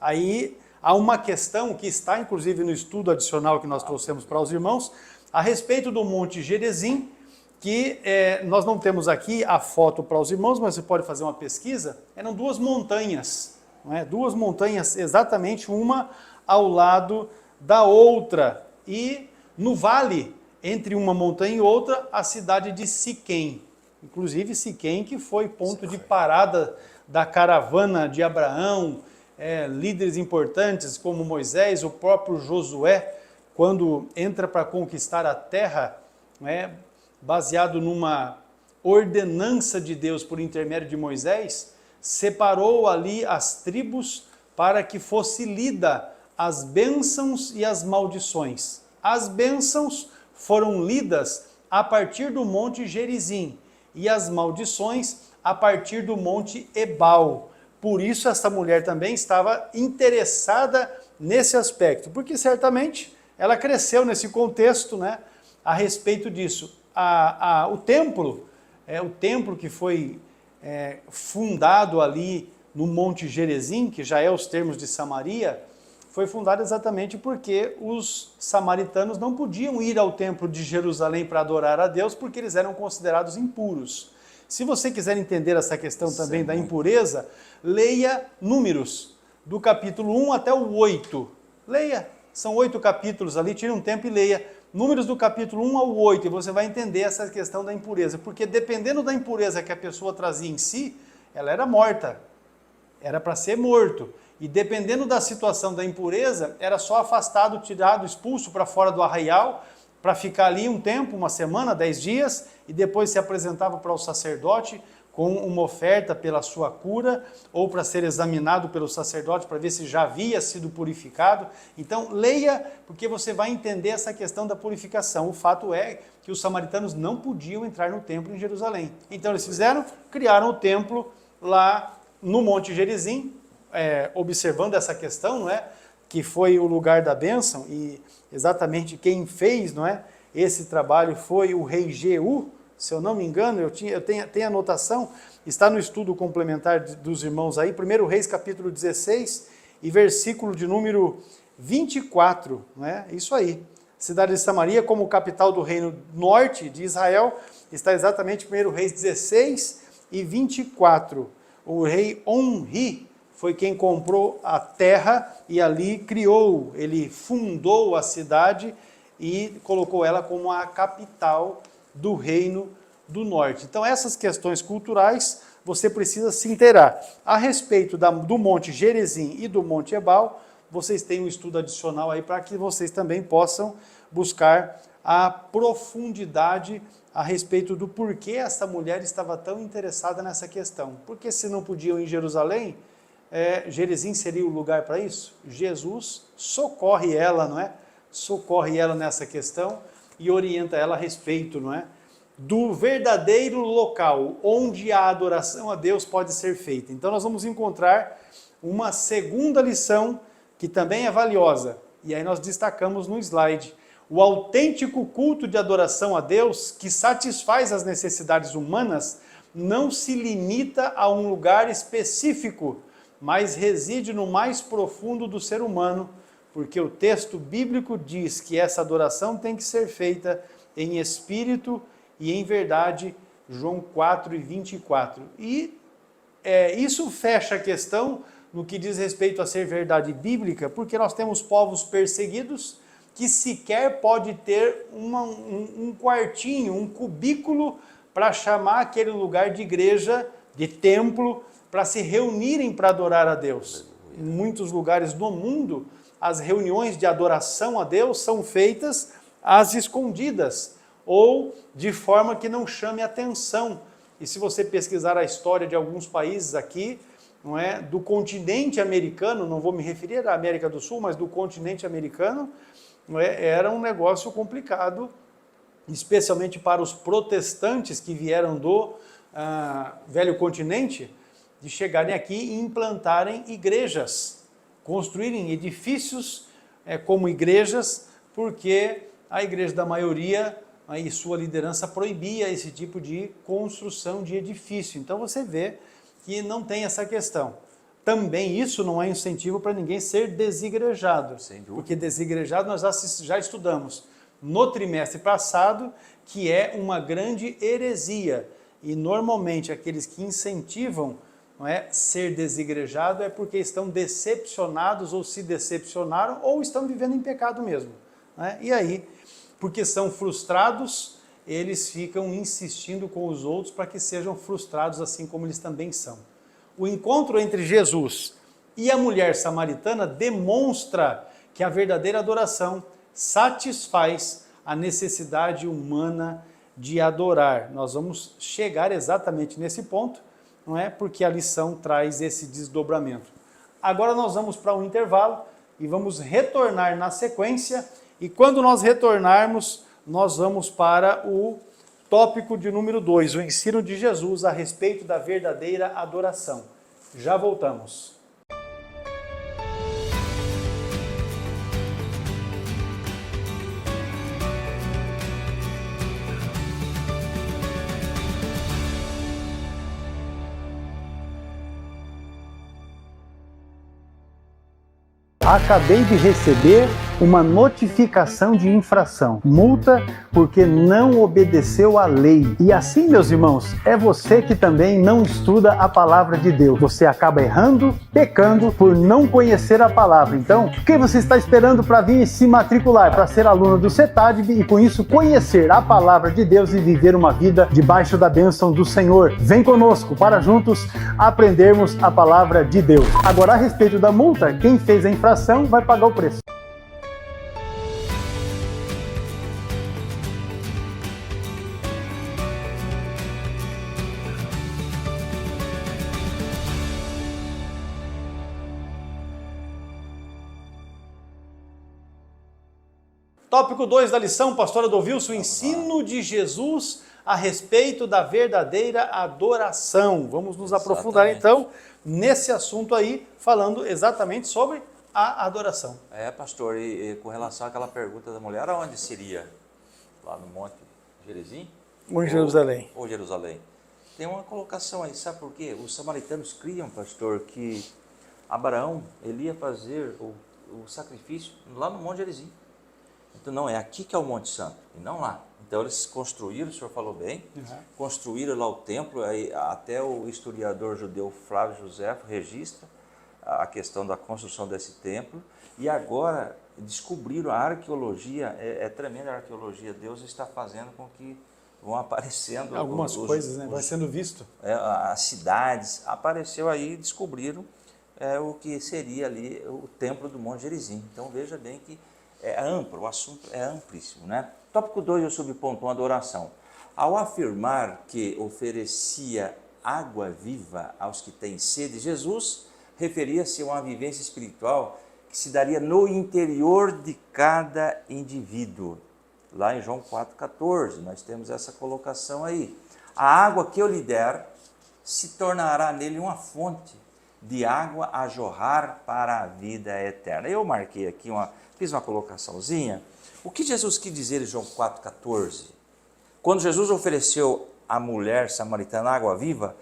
Speaker 1: aí há uma questão que está inclusive no estudo adicional que nós trouxemos para os irmãos, a respeito do Monte Gerizim, que nós não temos aqui a foto para os irmãos, mas você pode fazer uma pesquisa, eram duas montanhas, não é? Duas montanhas exatamente uma ao lado da outra, e no vale, entre uma montanha e outra, a cidade de Siquém. Inclusive Siquém, que foi ponto de parada da caravana de Abraão, líderes importantes como Moisés, o próprio Josué, quando entra para conquistar a terra, baseado numa ordenança de Deus por intermédio de Moisés, separou ali as tribos para que fosse lida as bênçãos e as maldições. As bênçãos foram lidas a partir do Monte Gerizim e as maldições a partir do Monte Ebal. Por isso essa mulher também estava interessada nesse aspecto, porque certamente ela cresceu nesse contexto, né, a respeito disso. O templo que foi fundado ali no Monte Gerizim, que já é os termos de Samaria, foi fundado exatamente porque os samaritanos não podiam ir ao templo de Jerusalém para adorar a Deus, porque eles eram considerados impuros. Se você quiser entender essa questão também da impureza, leia Números, do capítulo 1 até o 8. Leia, são 8 capítulos ali, tire um tempo e leia Números do capítulo 1 ao 8, e você vai entender essa questão da impureza, porque dependendo da impureza que a pessoa trazia em si, ela era morta, era para ser morto. E dependendo da situação da impureza, era só afastado, tirado, expulso para fora do arraial, para ficar ali um tempo, uma semana, 10 dias, e depois se apresentava para o sacerdote com uma oferta pela sua cura ou para ser examinado pelo sacerdote para ver se já havia sido purificado. Então, leia, porque você vai entender essa questão da purificação. O fato é que os samaritanos não podiam entrar no templo em Jerusalém. Então, eles fizeram, criaram o templo lá no Monte Gerizim, observando essa questão, não é? Que foi o lugar da bênção, e exatamente quem fez, não é? Esse trabalho foi o rei Jeú. Se eu não me engano, eu tenho anotação, está no estudo complementar dos irmãos aí, 1 Reis capítulo 16 e versículo de número 24, não é? Isso aí. Cidade de Samaria, como capital do reino norte de Israel, está exatamente 1 Reis 16 e 24. O rei Onri foi quem comprou a terra e ali criou, ele fundou a cidade e colocou ela como a capital do reino do norte. Então, essas questões culturais, você precisa se inteirar. A respeito do Monte Gerizim e do Monte Ebal, vocês têm um estudo adicional aí para que vocês também possam buscar a profundidade a respeito do porquê essa mulher estava tão interessada nessa questão. Porque se não podiam ir em Jerusalém, Gerizim seria o lugar para isso? Jesus socorre ela, não é? Socorre ela nessa questão e orienta ela a respeito, não é? Do verdadeiro local onde a adoração a Deus pode ser feita. Então nós vamos encontrar uma segunda lição que também é valiosa, e aí nós destacamos no slide. O autêntico culto de adoração a Deus, que satisfaz as necessidades humanas, não se limita a um lugar específico, mas reside no mais profundo do ser humano, porque o texto bíblico diz que essa adoração tem que ser feita em espírito e em verdade, João 4 e 24. E isso fecha a questão no que diz respeito a ser verdade bíblica, porque nós temos povos perseguidos que sequer pode ter um quartinho, um cubículo para chamar aquele lugar de igreja, de templo, para se reunirem para adorar a Deus. Em muitos lugares do mundo, as reuniões de adoração a Deus são feitas às escondidas, ou de forma que não chame atenção. E se você pesquisar a história de alguns países aqui, não é, do continente americano, não vou me referir à América do Sul, mas do continente americano, não é, era um negócio complicado, especialmente para os protestantes que vieram do velho continente, de chegarem aqui e implantarem igrejas, construírem edifícios como igrejas, porque a igreja da maioria e sua liderança proibia esse tipo de construção de edifício. Então você vê que não tem essa questão. Também isso não é incentivo para ninguém ser desigrejado, porque desigrejado nós já estudamos no trimestre passado, que é uma grande heresia. E normalmente aqueles que incentivam ser desigrejado é porque estão decepcionados ou se decepcionaram ou estão vivendo em pecado mesmo. E aí, porque são frustrados, eles ficam insistindo com os outros para que sejam frustrados assim como eles também são. O encontro entre Jesus e a mulher samaritana demonstra que a verdadeira adoração satisfaz a necessidade humana de adorar. Nós vamos chegar exatamente nesse ponto, não é? Porque a lição traz esse desdobramento. Agora nós vamos para um intervalo e vamos retornar na sequência. E quando nós retornarmos, nós vamos para o tópico de número 2, o ensino de Jesus a respeito da verdadeira adoração. Já voltamos. Acabei de receber uma notificação de infração, multa porque não obedeceu à lei. E assim, meus irmãos, é você que também não estuda a palavra de Deus. Você acaba errando, pecando por não conhecer a palavra. Então, o que você está esperando para vir se matricular, para ser aluno do CETADB e com isso conhecer a palavra de Deus e viver uma vida debaixo da bênção do Senhor? Vem conosco para juntos aprendermos a palavra de Deus. Agora, a respeito da multa, quem fez a infração vai pagar o preço. Tópico 2 da lição, pastor Adolvilson, o ensino de Jesus a respeito da verdadeira adoração. Vamos nos aprofundar então nesse assunto aí, falando exatamente sobre a adoração.
Speaker 2: Pastor, e com relação àquela pergunta da mulher, aonde seria? Lá no Monte Gerizim?
Speaker 1: Ou em Jerusalém.
Speaker 2: Ou Jerusalém. Tem uma colocação aí, sabe por quê? Os samaritanos criam, pastor, que Abraão, ele ia fazer o sacrifício lá no Monte Gerizim. Então não, é aqui que é o Monte Santo, e não lá. Então eles construíram, o senhor falou bem, construíram lá o templo, aí, até o historiador judeu Flávio Joséfo registra a questão da construção desse templo, e agora descobriram a arqueologia, é tremenda a arqueologia, Deus está fazendo com que vão aparecendo
Speaker 1: algumas coisas, né? Vai sendo visto.
Speaker 2: As cidades, apareceu aí, descobriram o que seria ali o templo do Monte Gerizim. Então veja bem que é amplo, o assunto é amplíssimo, né? Tópico 2, eu subponto adoração. Ao afirmar que oferecia água viva aos que têm sede, Jesus referia-se a uma vivência espiritual que se daria no interior de cada indivíduo. Lá em João 4,14, nós temos essa colocação aí. A água que eu lhe der se tornará nele uma fonte de água a jorrar para a vida eterna. Eu marquei aqui, fiz uma colocaçãozinha. O que Jesus quis dizer em João 4,14? Quando Jesus ofereceu à mulher samaritana água viva,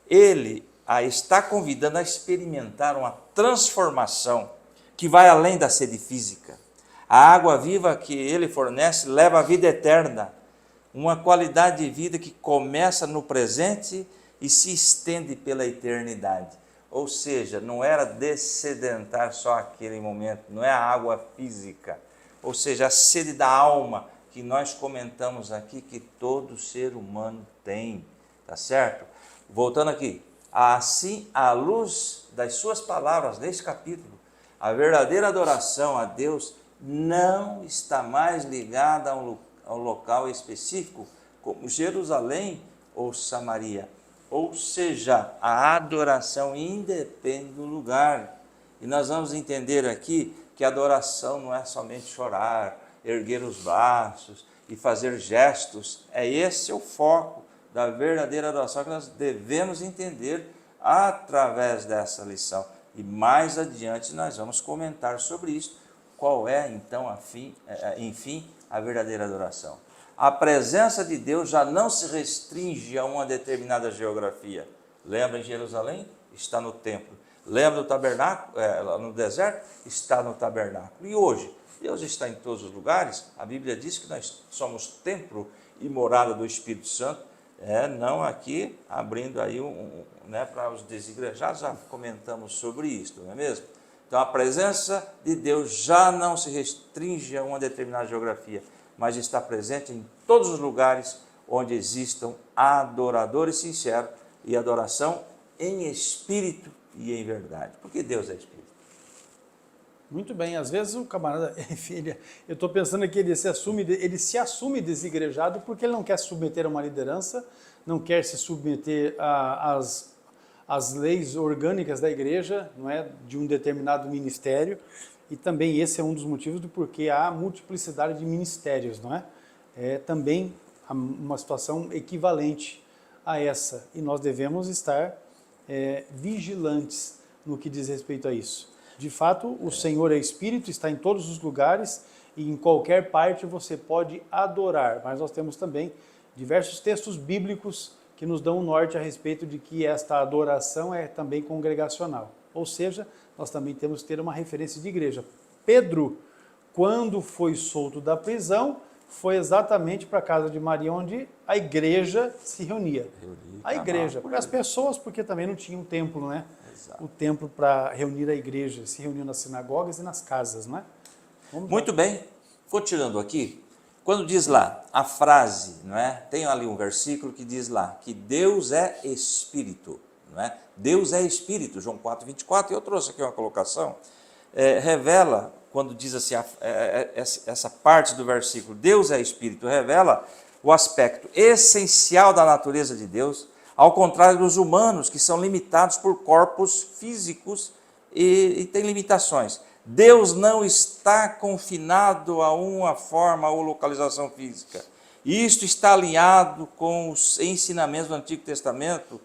Speaker 2: ele a está convidando a experimentar uma transformação que vai além da sede física. A água viva que ele fornece leva a vida eterna, uma qualidade de vida que começa no presente e se estende pela eternidade. Ou seja, não era descedentar só aquele momento, não é a água física. Ou seja, a sede da alma que nós comentamos aqui, que todo ser humano tem, tá certo? Voltando aqui, assim, à luz das suas palavras neste capítulo, a verdadeira adoração a Deus não está mais ligada a um local específico, como Jerusalém ou Samaria. Ou seja, a adoração independe do lugar. E nós vamos entender aqui que a adoração não é somente chorar, erguer os braços e fazer gestos. Esse o foco da verdadeira adoração que nós devemos entender através dessa lição. E mais adiante nós vamos comentar sobre isso. Qual é, então, enfim, a verdadeira adoração? A presença de Deus já não se restringe a uma determinada geografia. Lembra em Jerusalém? Está no templo. Lembra do tabernáculo, no deserto? Está no tabernáculo. E hoje? Deus está em todos os lugares. A Bíblia diz que nós somos templo e morada do Espírito Santo. Não aqui, abrindo aí para os desigrejados, já comentamos sobre isso, não é mesmo? Então a presença de Deus já não se restringe a uma determinada geografia, mas está presente em todos os lugares onde existam adoradores sinceros e adoração em espírito e em verdade, porque Deus é espírito.
Speaker 1: Muito bem, às vezes o camarada, eu estou pensando que ele se assume desigrejado porque ele não quer se submeter a uma liderança, não quer se submeter às leis orgânicas da igreja, não é, de um determinado ministério, e também esse é um dos motivos do porquê há multiplicidade de ministérios, não é? É também uma situação equivalente a essa, e nós devemos estar vigilantes no que diz respeito a isso. De fato, o Senhor é Espírito, está em todos os lugares e em qualquer parte você pode adorar. Mas nós temos também diversos textos bíblicos que nos dão um norte a respeito de que esta adoração é também congregacional. Ou seja, nós também temos que ter uma referência de igreja. Pedro, quando foi solto da prisão, foi exatamente para a casa de Maria, onde a igreja se reunia. A igreja, porque as pessoas, porque também não tinham um templo, né? Exato. O templo para reunir a igreja, se reuniam nas sinagogas e nas casas, né?
Speaker 2: Muito bem, vou tirando aqui, quando diz lá a frase, não é? Tem ali um versículo que diz lá que Deus é Espírito, não é? Deus é Espírito, João 4,24, e eu trouxe aqui uma colocação, revela, quando diz assim, essa parte do versículo, Deus é Espírito, revela o aspecto essencial da natureza de Deus, ao contrário dos humanos, que são limitados por corpos físicos e têm limitações. Deus não está confinado a uma forma ou localização física. Isto está alinhado com os ensinamentos do Antigo Testamento,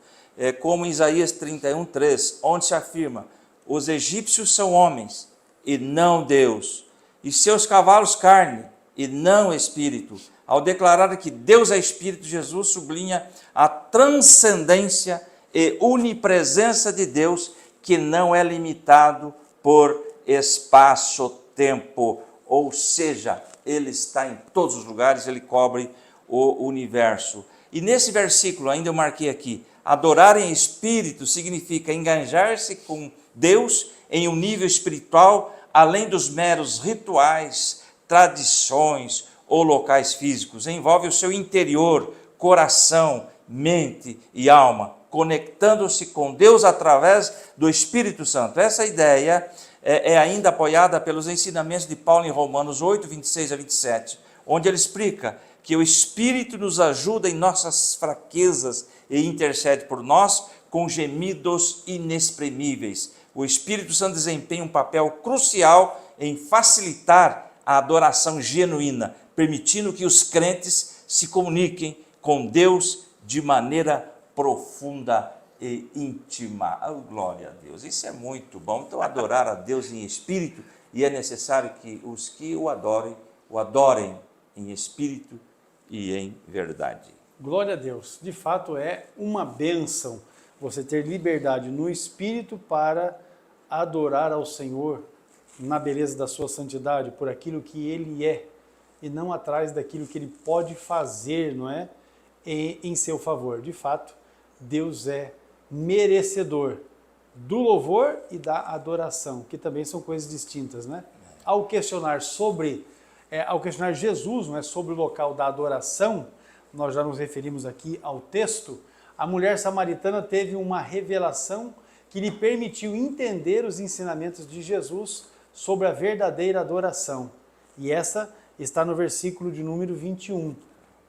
Speaker 2: como em Isaías 31:3, onde se afirma: os egípcios são homens e não Deus, e seus cavalos carne e não espírito. Ao declarar que Deus é espírito, Jesus sublinha a transcendência e onipresença de Deus, que não é limitado por espaço-tempo, ou seja, ele está em todos os lugares, ele cobre o universo. E nesse versículo, ainda eu marquei aqui, adorar em espírito significa engajar-se com Deus em um nível espiritual, além dos meros rituais, tradições ou locais físicos. Envolve o seu interior, coração, mente e alma, conectando-se com Deus através do Espírito Santo. Essa ideia é ainda apoiada pelos ensinamentos de Paulo em Romanos 8, 26 a 27, onde ele explica que o Espírito nos ajuda em nossas fraquezas e intercede por nós com gemidos inexprimíveis. O Espírito Santo desempenha um papel crucial em facilitar a adoração genuína, permitindo que os crentes se comuniquem com Deus de maneira profunda e íntima. Oh, glória a Deus, isso é muito bom. Então, adorar a Deus em espírito, e é necessário que os que o adorem em espírito e em verdade.
Speaker 1: Glória a Deus. De fato, é uma bênção você ter liberdade no espírito para adorar ao Senhor na beleza da sua santidade, por aquilo que Ele é, e não atrás daquilo que Ele pode fazer, não é? Em seu favor. De fato, Deus é merecedor do louvor e da adoração, que também são coisas distintas, né? Ao questionar Jesus, não é, sobre o local da adoração, nós já nos referimos aqui ao texto, a mulher samaritana teve uma revelação que lhe permitiu entender os ensinamentos de Jesus sobre a verdadeira adoração. E essa está no versículo de número 21.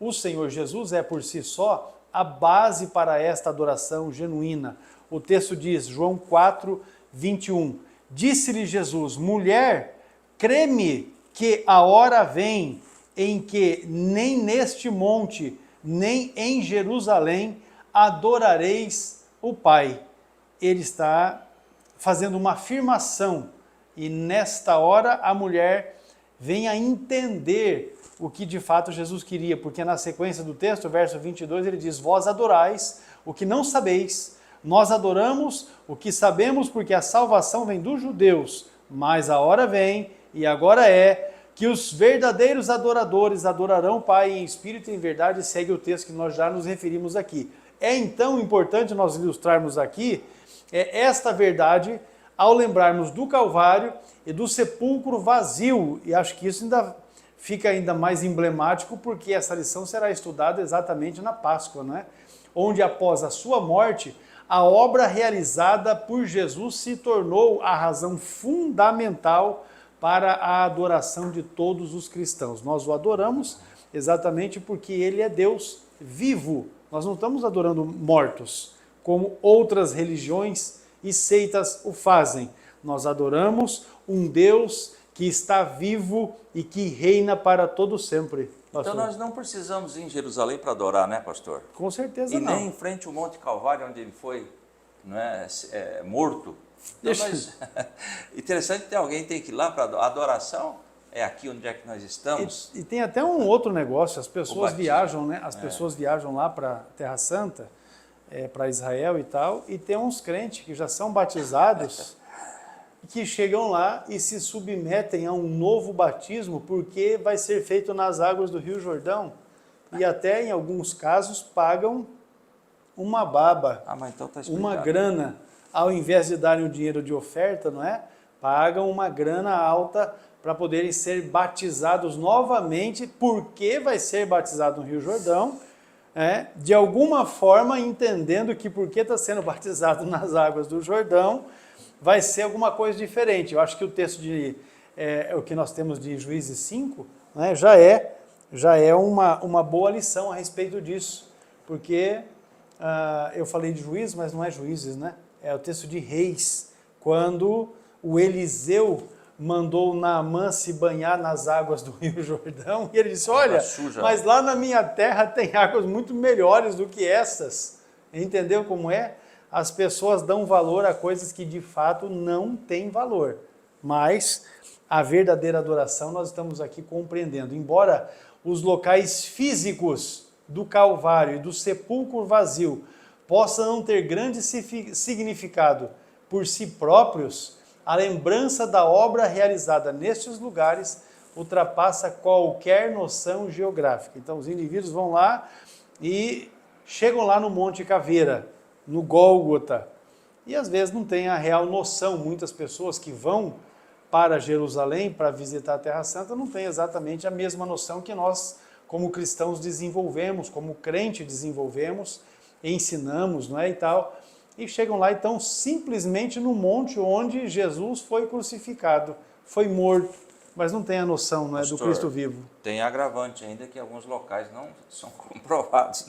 Speaker 1: O Senhor Jesus é por si só a base para esta adoração genuína. O texto diz, João 4, 21, disse-lhe Jesus: mulher, crê-me que a hora vem em que nem neste monte, nem em Jerusalém adorareis o Pai. Ele está fazendo uma afirmação, e nesta hora a mulher vem a entender o que de fato Jesus queria, porque na sequência do texto, verso 22, ele diz: vós adorais o que não sabeis, nós adoramos o que sabemos, porque a salvação vem dos judeus, mas a hora vem, e agora é, que os verdadeiros adoradores adorarão o Pai em espírito e em verdade, segue o texto que nós já nos referimos aqui. É então importante nós ilustrarmos aqui esta verdade ao lembrarmos do Calvário e do sepulcro vazio, e acho que isso ainda fica ainda mais emblemático, porque essa lição será estudada exatamente na Páscoa, né? Onde após a sua morte, a obra realizada por Jesus se tornou a razão fundamental para a adoração de todos os cristãos. Nós o adoramos exatamente porque Ele é Deus vivo. Nós não estamos adorando mortos, como outras religiões e seitas o fazem. Nós adoramos um Deus que está vivo e que reina para todo sempre.
Speaker 2: Então nós não precisamos ir em Jerusalém para adorar, né, pastor?
Speaker 1: Com certeza
Speaker 2: e
Speaker 1: não.
Speaker 2: E nem em frente ao Monte Calvário, onde ele foi, não é, morto. Então interessante, alguém tem que ir lá para adoração, é aqui onde é que nós estamos.
Speaker 1: E tem até um outro negócio, as pessoas viajam, né? As pessoas viajam lá para Terra Santa, para Israel e tal, e tem uns crentes que já são batizados que chegam lá e se submetem a um novo batismo, porque vai ser feito nas águas do Rio Jordão, e até em alguns casos pagam uma baba,
Speaker 2: mas então tá
Speaker 1: uma grana, ao invés de darem o dinheiro de oferta, não é? Pagam uma grana alta para poderem ser batizados novamente, porque vai ser batizado no Rio Jordão, de alguma forma entendendo que porque está sendo batizado nas águas do Jordão, vai ser alguma coisa diferente. Eu acho que o texto o que nós temos de Juízes 5, né, já é uma boa lição a respeito disso, porque eu falei de Juízes, mas não é Juízes, né? É o texto de Reis, quando o Eliseu mandou Naamã se banhar nas águas do Rio Jordão, e ele disse, olha,
Speaker 2: suja.
Speaker 1: mas lá na minha terra tem águas muito melhores do que essas. Entendeu como é? As pessoas dão valor a coisas que de fato não têm valor, mas a verdadeira adoração nós estamos aqui compreendendo. Embora os locais físicos do Calvário e do sepulcro vazio possam não ter grande significado por si próprios, a lembrança da obra realizada nestes lugares ultrapassa qualquer noção geográfica. Então os indivíduos vão lá e chegam lá no Monte Caveira, no Gólgota, e às vezes não têm a real noção. Muitas pessoas que vão para Jerusalém para visitar a Terra Santa não têm exatamente a mesma noção que nós, como cristãos, desenvolvemos, como crente desenvolvemos, ensinamos, não é, e tal, e chegam lá e estão simplesmente no monte onde Jesus foi crucificado, foi morto, mas não tem a noção, não é,
Speaker 2: Pastor,
Speaker 1: do Cristo vivo.
Speaker 2: Tem agravante ainda que alguns locais não são comprovados.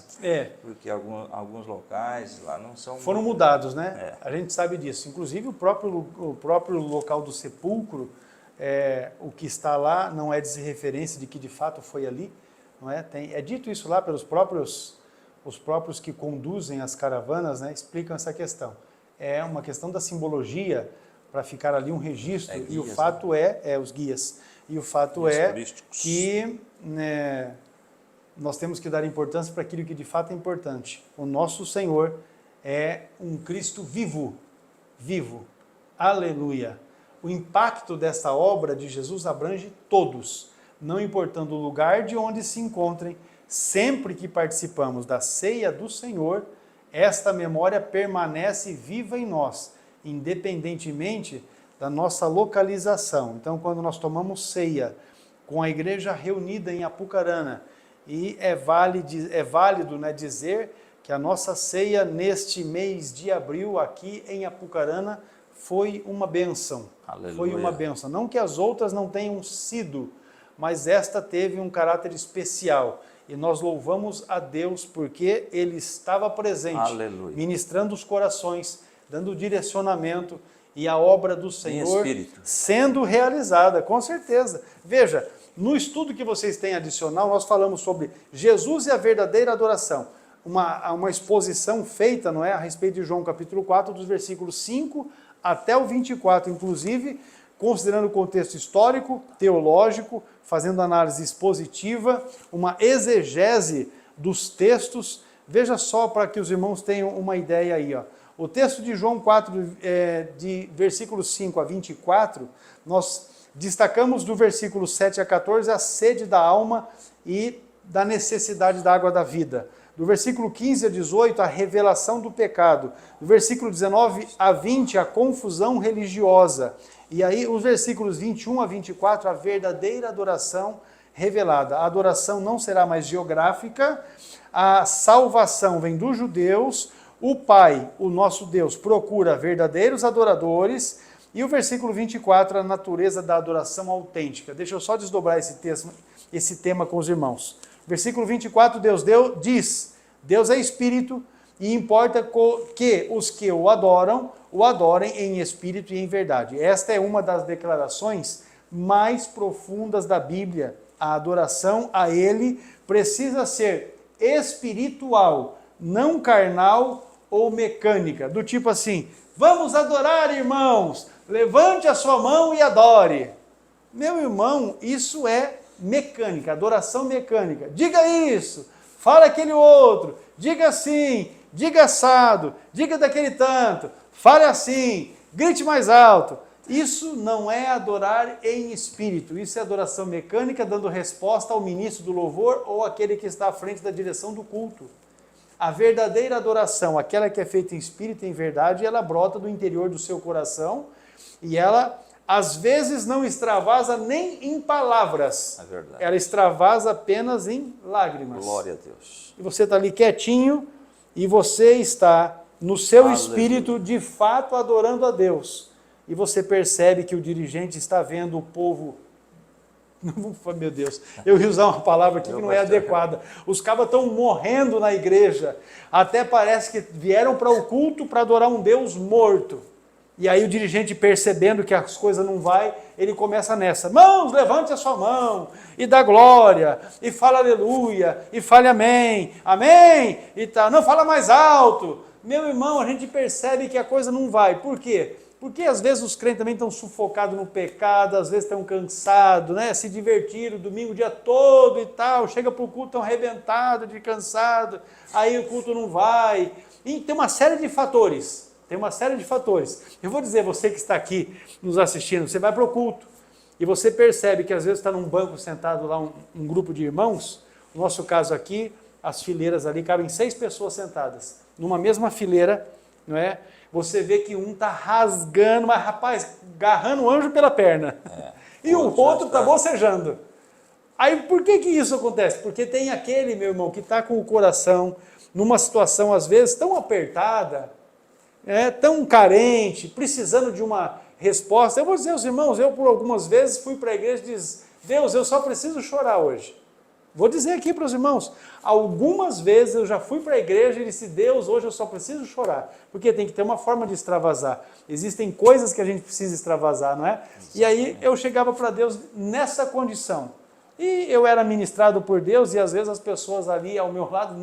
Speaker 2: Porque alguns locais lá não são...
Speaker 1: Foram mudados, né? A gente sabe disso. Inclusive o próprio local do sepulcro, o que está lá não é referência de que de fato foi ali, não é? É dito isso lá pelos os próprios que conduzem as caravanas, né, explicam essa questão. É uma questão da simbologia, para ficar ali um registro, guias, e o fato os guias, e o fato guias turísticos. Que né, nós temos que dar importância para aquilo que de fato é importante. O nosso Senhor é um Cristo vivo, vivo, aleluia. O impacto desta obra de Jesus abrange todos, não importando o lugar de onde se encontrem. Sempre que participamos da ceia do Senhor, esta memória permanece viva em nós, independentemente da nossa localização. Então, quando nós tomamos ceia com a igreja reunida em Apucarana, e é válido, né, dizer que a nossa ceia neste mês de abril aqui em Apucarana foi uma bênção. Aleluia. Foi uma bênção. Não que as outras não tenham sido, mas esta teve um caráter especial. E nós louvamos a Deus porque Ele estava presente, aleluia, ministrando os corações, dando direcionamento, e a obra do Senhor sendo realizada, com certeza. Veja, no estudo que vocês têm adicional, nós falamos sobre Jesus e a verdadeira adoração. Uma exposição feita, não é, a respeito de João capítulo 4, dos versículos 5 até o 24, inclusive, considerando o contexto histórico, teológico, fazendo análise expositiva, uma exegese dos textos. Veja só, para que os irmãos tenham uma ideia aí, ó. O texto de João 4, de versículos 5 a 24, nós destacamos do versículo 7 a 14 a sede da alma e da necessidade da água da vida. Do versículo 15 a 18, a revelação do pecado. Do versículo 19 a 20, a confusão religiosa. E aí, os versículos 21 a 24, a verdadeira adoração revelada. A adoração não será mais geográfica, a salvação vem dos judeus, o Pai, o nosso Deus, procura verdadeiros adoradores, e o versículo 24, a natureza da adoração autêntica. Deixa eu só desdobrar esse tema com os irmãos. Versículo 24, Deus diz, Deus é Espírito, e importa que os que o adorem em espírito e em verdade. Esta é uma das declarações mais profundas da Bíblia. A adoração a Ele precisa ser espiritual, não carnal ou mecânica. Do tipo assim, vamos adorar, irmãos, levante a sua mão e adore. Meu irmão, isso é mecânica, adoração mecânica. Diga isso, fala aquele outro, diga assim, diga assado, diga daquele tanto, fale assim, grite mais alto. Isso não é adorar em espírito, isso é adoração mecânica, dando resposta ao ministro do louvor ou aquele que está à frente da direção do culto. A verdadeira adoração, aquela que é feita em espírito e em verdade, ela brota do interior do seu coração e ela, às vezes, não extravasa nem em palavras. É verdade. Ela extravasa apenas em lágrimas. Glória a Deus. E você está ali quietinho e você está no seu espírito, de fato, adorando a Deus. E você percebe que o dirigente está vendo o povo... Meu Deus, eu ia usar uma palavra aqui que não é adequada. Os cabas estão morrendo na igreja. Até parece que vieram para o culto para adorar um Deus morto. E aí o dirigente, percebendo que as coisas não vai, ele começa nessa: mãos, levante a sua mão, e dá glória, e fala aleluia, e fale amém, amém, e tal. Não, fala mais alto. Meu irmão, a gente percebe que a coisa não vai. Por quê? Porque às vezes os crentes também estão sufocados no pecado, às vezes estão cansados, né? Se divertiram o domingo o dia todo e tal, chega para o culto, estão arrebentados de cansado, aí o culto não vai. E tem uma série de fatores. Eu vou dizer, você que está aqui nos assistindo, você vai para o culto e você percebe que às vezes está num banco sentado lá, um grupo de irmãos. No nosso caso aqui, as fileiras ali cabem 6 pessoas sentadas. Numa mesma fileira, não é? Você vê que um está rasgando, mas rapaz, agarrando o anjo pela perna. E o outro está bocejando. Aí por que isso acontece? Porque tem aquele, meu irmão, que está com o coração numa situação às vezes tão apertada, tão carente, precisando de uma resposta. Eu vou dizer aos irmãos, eu por algumas vezes fui para a igreja e disse: Deus, eu só preciso chorar hoje. Vou dizer aqui para os irmãos, algumas vezes eu já fui para a igreja e disse: Deus, hoje eu só preciso chorar, porque tem que ter uma forma de extravasar. Existem coisas que a gente precisa extravasar, não é? E aí eu chegava para Deus nessa condição. E eu era ministrado por Deus e às vezes as pessoas ali ao meu lado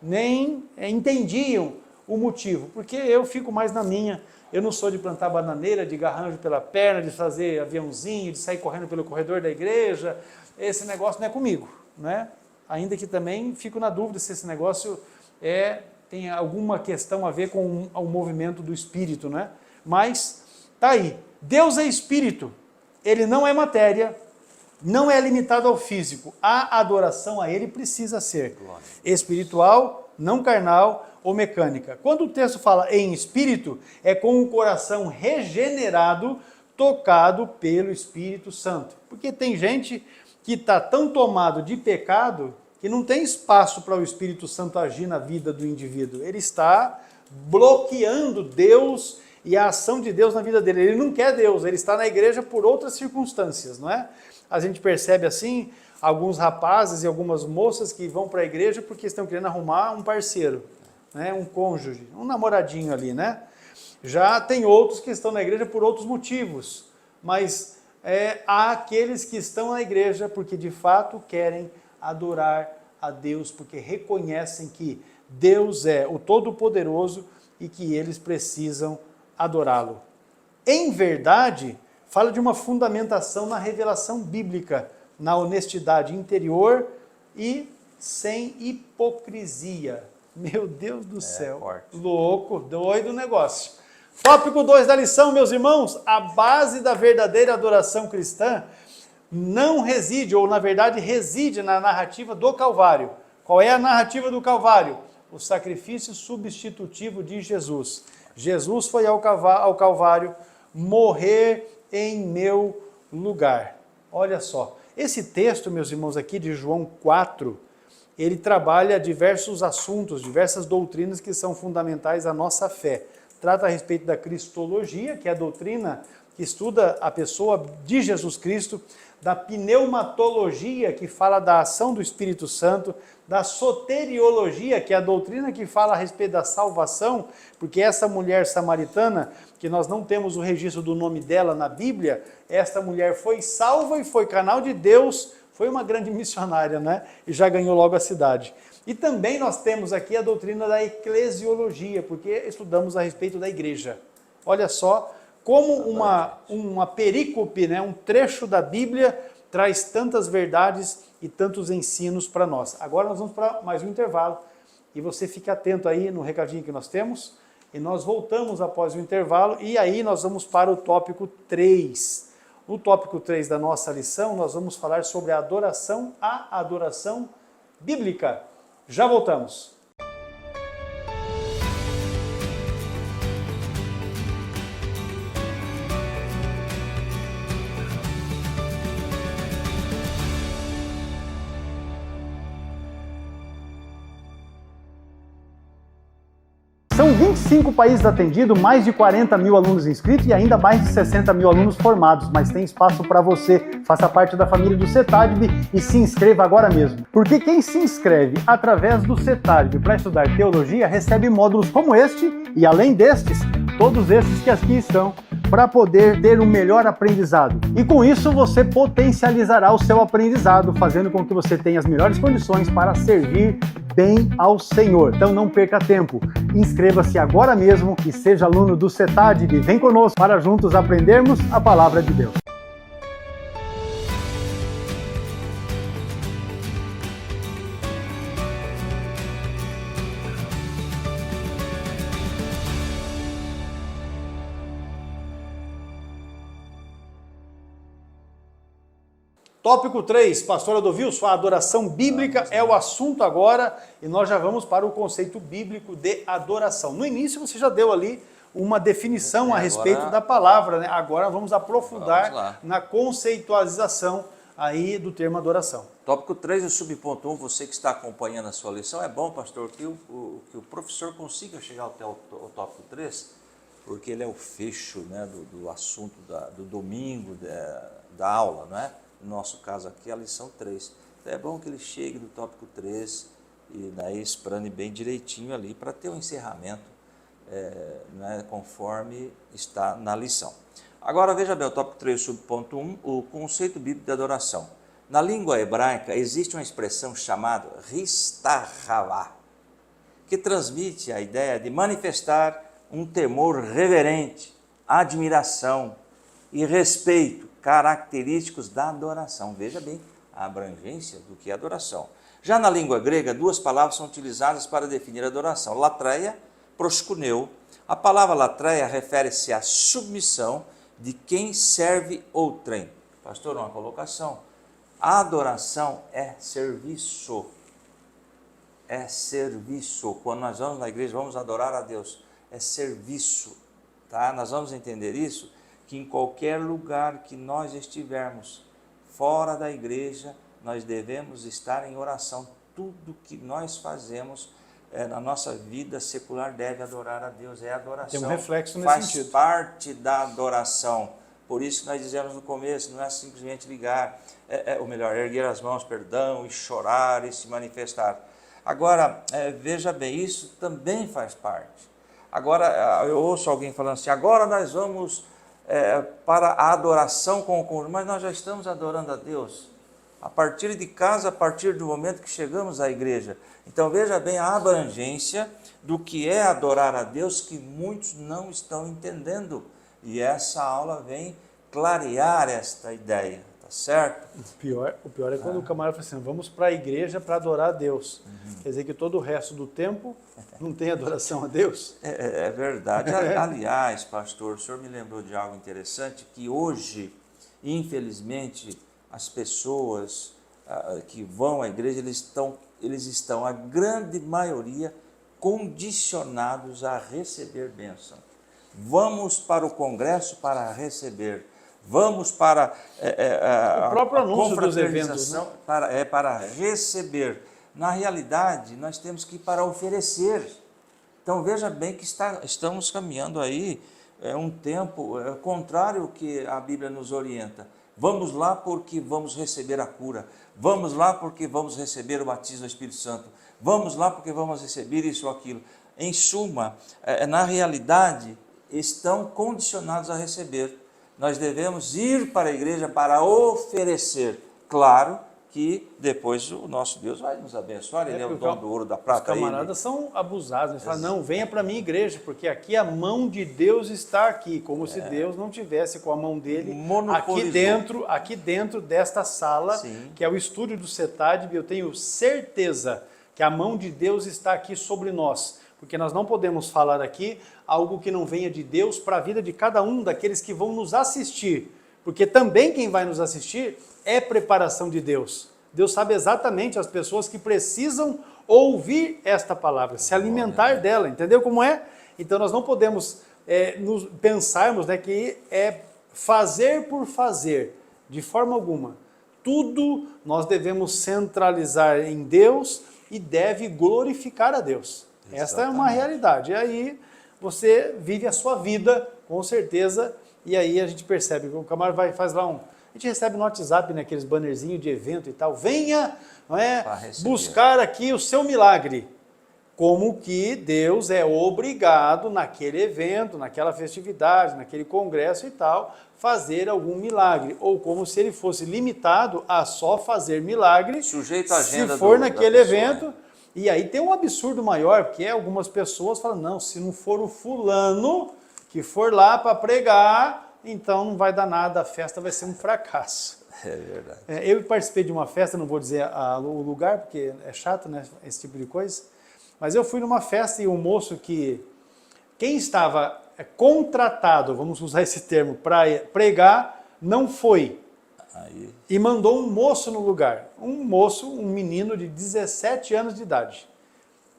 Speaker 1: nem entendiam o motivo, porque eu fico mais na minha. Eu não sou de plantar bananeira, de garranjo pela perna, de fazer aviãozinho, de sair correndo pelo corredor da igreja. Esse negócio não é comigo, né? Ainda que também fico na dúvida se esse negócio tem alguma questão a ver com o movimento do Espírito, né? Mas tá aí. Deus é Espírito, Ele não é matéria, não é limitado ao físico. A adoração a Ele precisa ser espiritual, não carnal ou mecânica. Quando o texto fala em espírito, é com o coração regenerado, tocado pelo Espírito Santo. Porque tem gente que está tão tomado de pecado que não tem espaço para o Espírito Santo agir na vida do indivíduo. Ele está bloqueando Deus e a ação de Deus na vida dele. Ele não quer Deus, ele está na igreja por outras circunstâncias, não é? A gente percebe assim, alguns rapazes e algumas moças que vão para a igreja porque estão querendo arrumar um parceiro, né? Um cônjuge, um namoradinho ali, né? Já tem outros que estão na igreja por outros motivos, mas há aqueles que estão na igreja porque de fato querem adorar a Deus, porque reconhecem que Deus é o Todo-Poderoso e que eles precisam adorá-lo. Em verdade, fala de uma fundamentação na revelação bíblica, na honestidade interior e sem hipocrisia. Meu Deus do céu, forte. Louco, doido o negócio. Tópico 2 da lição, meus irmãos: a base da verdadeira adoração cristã não reside, ou na verdade reside na narrativa do Calvário. Qual é a narrativa do Calvário? O sacrifício substitutivo de Jesus. Jesus foi ao Calvário morrer em meu lugar. Olha só, esse texto, meus irmãos, aqui de João 4, ele trabalha diversos assuntos, diversas doutrinas que são fundamentais à nossa fé. Trata a respeito da cristologia, que é a doutrina que estuda a pessoa de Jesus Cristo, da pneumatologia, que fala da ação do Espírito Santo, da soteriologia, que é a doutrina que fala a respeito da salvação, porque essa mulher samaritana, que nós não temos o registro do nome dela na Bíblia, esta mulher foi salva e foi canal de Deus, foi uma grande missionária, né? E já ganhou logo a cidade. E também nós temos aqui a doutrina da eclesiologia, porque estudamos a respeito da igreja. Olha só como uma perícope, né, um trecho da Bíblia traz tantas verdades e tantos ensinos para nós. Agora nós vamos para mais um intervalo e você fique atento aí no recadinho que nós temos e nós voltamos após o intervalo e aí nós vamos para o tópico 3. No tópico 3 da nossa lição nós vamos falar sobre a adoração bíblica. Já voltamos. São 25 países atendidos, mais de 40 mil alunos inscritos e ainda mais de 60 mil alunos formados, mas tem espaço para você. Faça parte da família do CETADB e se inscreva agora mesmo. Porque quem se inscreve através do CETADB para estudar teologia recebe módulos como este e, além destes, todos esses que aqui estão, para poder ter um melhor aprendizado. E com isso você potencializará o seu aprendizado, fazendo com que você tenha as melhores condições para servir bem ao Senhor. Então não perca tempo, inscreva-se agora mesmo e seja aluno do CETAD e vem conosco para juntos aprendermos a palavra de Deus. Tópico 3, pastor Adolvilson, a adoração bíblica é o assunto agora e nós já vamos para o conceito bíblico de adoração. No início você já deu ali uma definição a respeito da palavra, né? Agora vamos aprofundar na conceitualização aí do termo adoração.
Speaker 2: Tópico 3, o subponto 1, você que está acompanhando a sua lição, é bom, pastor, que o professor consiga chegar até o tópico 3, porque ele é o fecho, né, do assunto do domingo, da aula, não é? No nosso caso aqui, a lição 3. Então é bom que ele chegue no tópico 3 e daí explane bem direitinho ali para ter um encerramento né, conforme está na lição. Agora veja bem, o tópico 3, subponto 1, o conceito bíblico de adoração. Na língua hebraica existe uma expressão chamada ristahavá, que transmite a ideia de manifestar um temor reverente, admiração e respeito, característicos da adoração. Veja bem a abrangência do que é adoração. Já na língua grega, duas palavras são utilizadas para definir a adoração. Latreia, proskuneu. A palavra latreia refere-se à submissão de quem serve outrem. Pastor, uma colocação. A adoração é serviço. É serviço. Quando nós vamos na igreja, vamos adorar a Deus. É serviço. Tá? Nós vamos entender isso, que em qualquer lugar que nós estivermos, fora da igreja, nós devemos estar em oração. Tudo que nós fazemos na nossa vida secular deve adorar a Deus. É adoração.
Speaker 1: Tem um reflexo nesse
Speaker 2: Faz
Speaker 1: sentido.
Speaker 2: parte da adoração. Por isso que nós dizemos no começo, não é simplesmente ligar, ou melhor, erguer as mãos, perdão, e chorar e se manifestar. Agora, veja bem, isso também faz parte. Agora, eu ouço alguém falando assim, agora nós vamos para a adoração com o conjunto, mas nós já estamos adorando a Deus a partir de casa, a partir do momento que chegamos à igreja. Então veja bem a abrangência do que é adorar a Deus, que muitos não estão entendendo, e essa aula vem clarear esta ideia, tá certo?
Speaker 1: O pior é quando o camarada fala assim, vamos para a igreja para adorar a Deus. Quer dizer que todo o resto do tempo não tem adoração a Deus?
Speaker 2: É verdade. Aliás, pastor, o senhor me lembrou de algo interessante, que hoje, infelizmente, as pessoas que vão à igreja, eles estão, a grande maioria, condicionados a receber bênção. Vamos para o congresso para receber. Vamos para
Speaker 1: o próprio anúncio dos eventos, né?
Speaker 2: para receber. Na realidade, nós temos que ir para oferecer. Então veja bem que estamos caminhando aí um tempo contrário ao que a Bíblia nos orienta. Vamos lá porque vamos receber a cura. Vamos lá porque vamos receber o batismo do Espírito Santo. Vamos lá porque vamos receber isso ou aquilo. Em suma, na realidade, estão condicionados a receber. Nós devemos ir para a igreja para oferecer. Claro que depois o nosso Deus vai nos abençoar, Ele é o dono do ouro, da prata.
Speaker 1: Os camaradas são abusados, eles falam, não, venha para a minha igreja, porque aqui a mão de Deus está aqui, como se Deus não tivesse com a mão dele aqui dentro desta sala, sim, que é o estúdio do CETAD. Eu tenho certeza que a mão de Deus está aqui sobre nós, porque nós não podemos falar aqui algo que não venha de Deus para a vida de cada um daqueles que vão nos assistir, porque também quem vai nos assistir é preparação de Deus. Deus sabe exatamente as pessoas que precisam ouvir esta palavra, se alimentar dela, entendeu como é? Então nós não podemos pensarmos, né, que é fazer por fazer, de forma alguma. Tudo nós devemos centralizar em Deus e deve glorificar a Deus. Exatamente. Esta é uma realidade. E aí você vive a sua vida, com certeza, e aí a gente percebe que o camarada faz lá a gente recebe no WhatsApp, né, aqueles bannerzinhos de evento e tal, venha, não é, buscar aqui o seu milagre. como que Deus é obrigado naquele evento, naquela festividade, naquele congresso e tal, fazer algum milagre, ou como se ele fosse limitado a só fazer milagre
Speaker 2: Sujeito à agenda
Speaker 1: se for
Speaker 2: da
Speaker 1: naquele
Speaker 2: pessoa,
Speaker 1: evento.
Speaker 2: né?
Speaker 1: E aí tem um absurdo maior, porque algumas pessoas falam, não, se não for o fulano que for lá para pregar, então não vai dar nada, a festa vai ser um fracasso.
Speaker 2: É verdade.
Speaker 1: Eu participei de uma festa, não vou dizer o lugar, porque é chato, né, esse tipo de coisa, mas eu fui numa festa e um moço que, quem estava contratado, vamos usar esse termo, para pregar, não foi.
Speaker 2: Aí,
Speaker 1: E mandou um moço no lugar. Um moço, um menino de 17 anos de idade.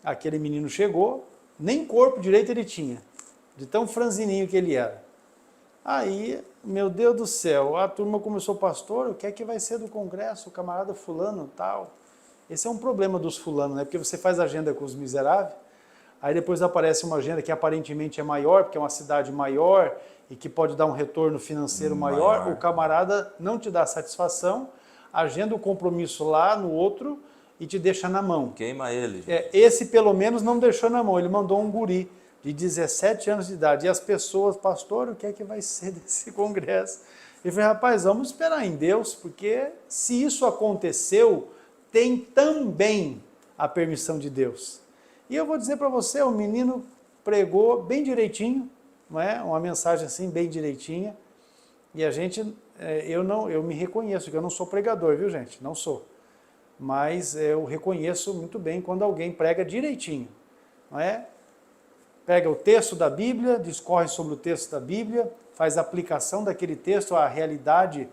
Speaker 1: Aquele menino chegou, nem corpo direito ele tinha, de tão franzininho que ele era. Aí, meu Deus do céu, a turma começou, pastor, o que é que vai ser do congresso, o camarada fulano tal. Esse é um problema dos fulanos, né? Porque você faz agenda com os miseráveis, aí depois aparece uma agenda que aparentemente é maior, porque é uma cidade maior e que pode dar um retorno financeiro maior. O camarada não te dá satisfação, agenda o compromisso lá no outro e te deixa na mão.
Speaker 2: queima ele.
Speaker 1: Esse pelo menos não deixou na mão, ele mandou um guri de 17 anos de idade. E as pessoas, pastor, o que é que vai ser desse congresso? Eu falei, rapaz, vamos esperar em Deus, porque se isso aconteceu, tem também a permissão de Deus. E eu vou dizer para você, o menino pregou bem direitinho, não é? Uma mensagem assim bem direitinha. E a gente, eu me reconheço que eu não sou pregador, viu gente? Não sou. Mas eu reconheço muito bem quando alguém prega direitinho, não é? Pega o texto da Bíblia, discorre sobre o texto da Bíblia, faz a aplicação daquele texto à realidade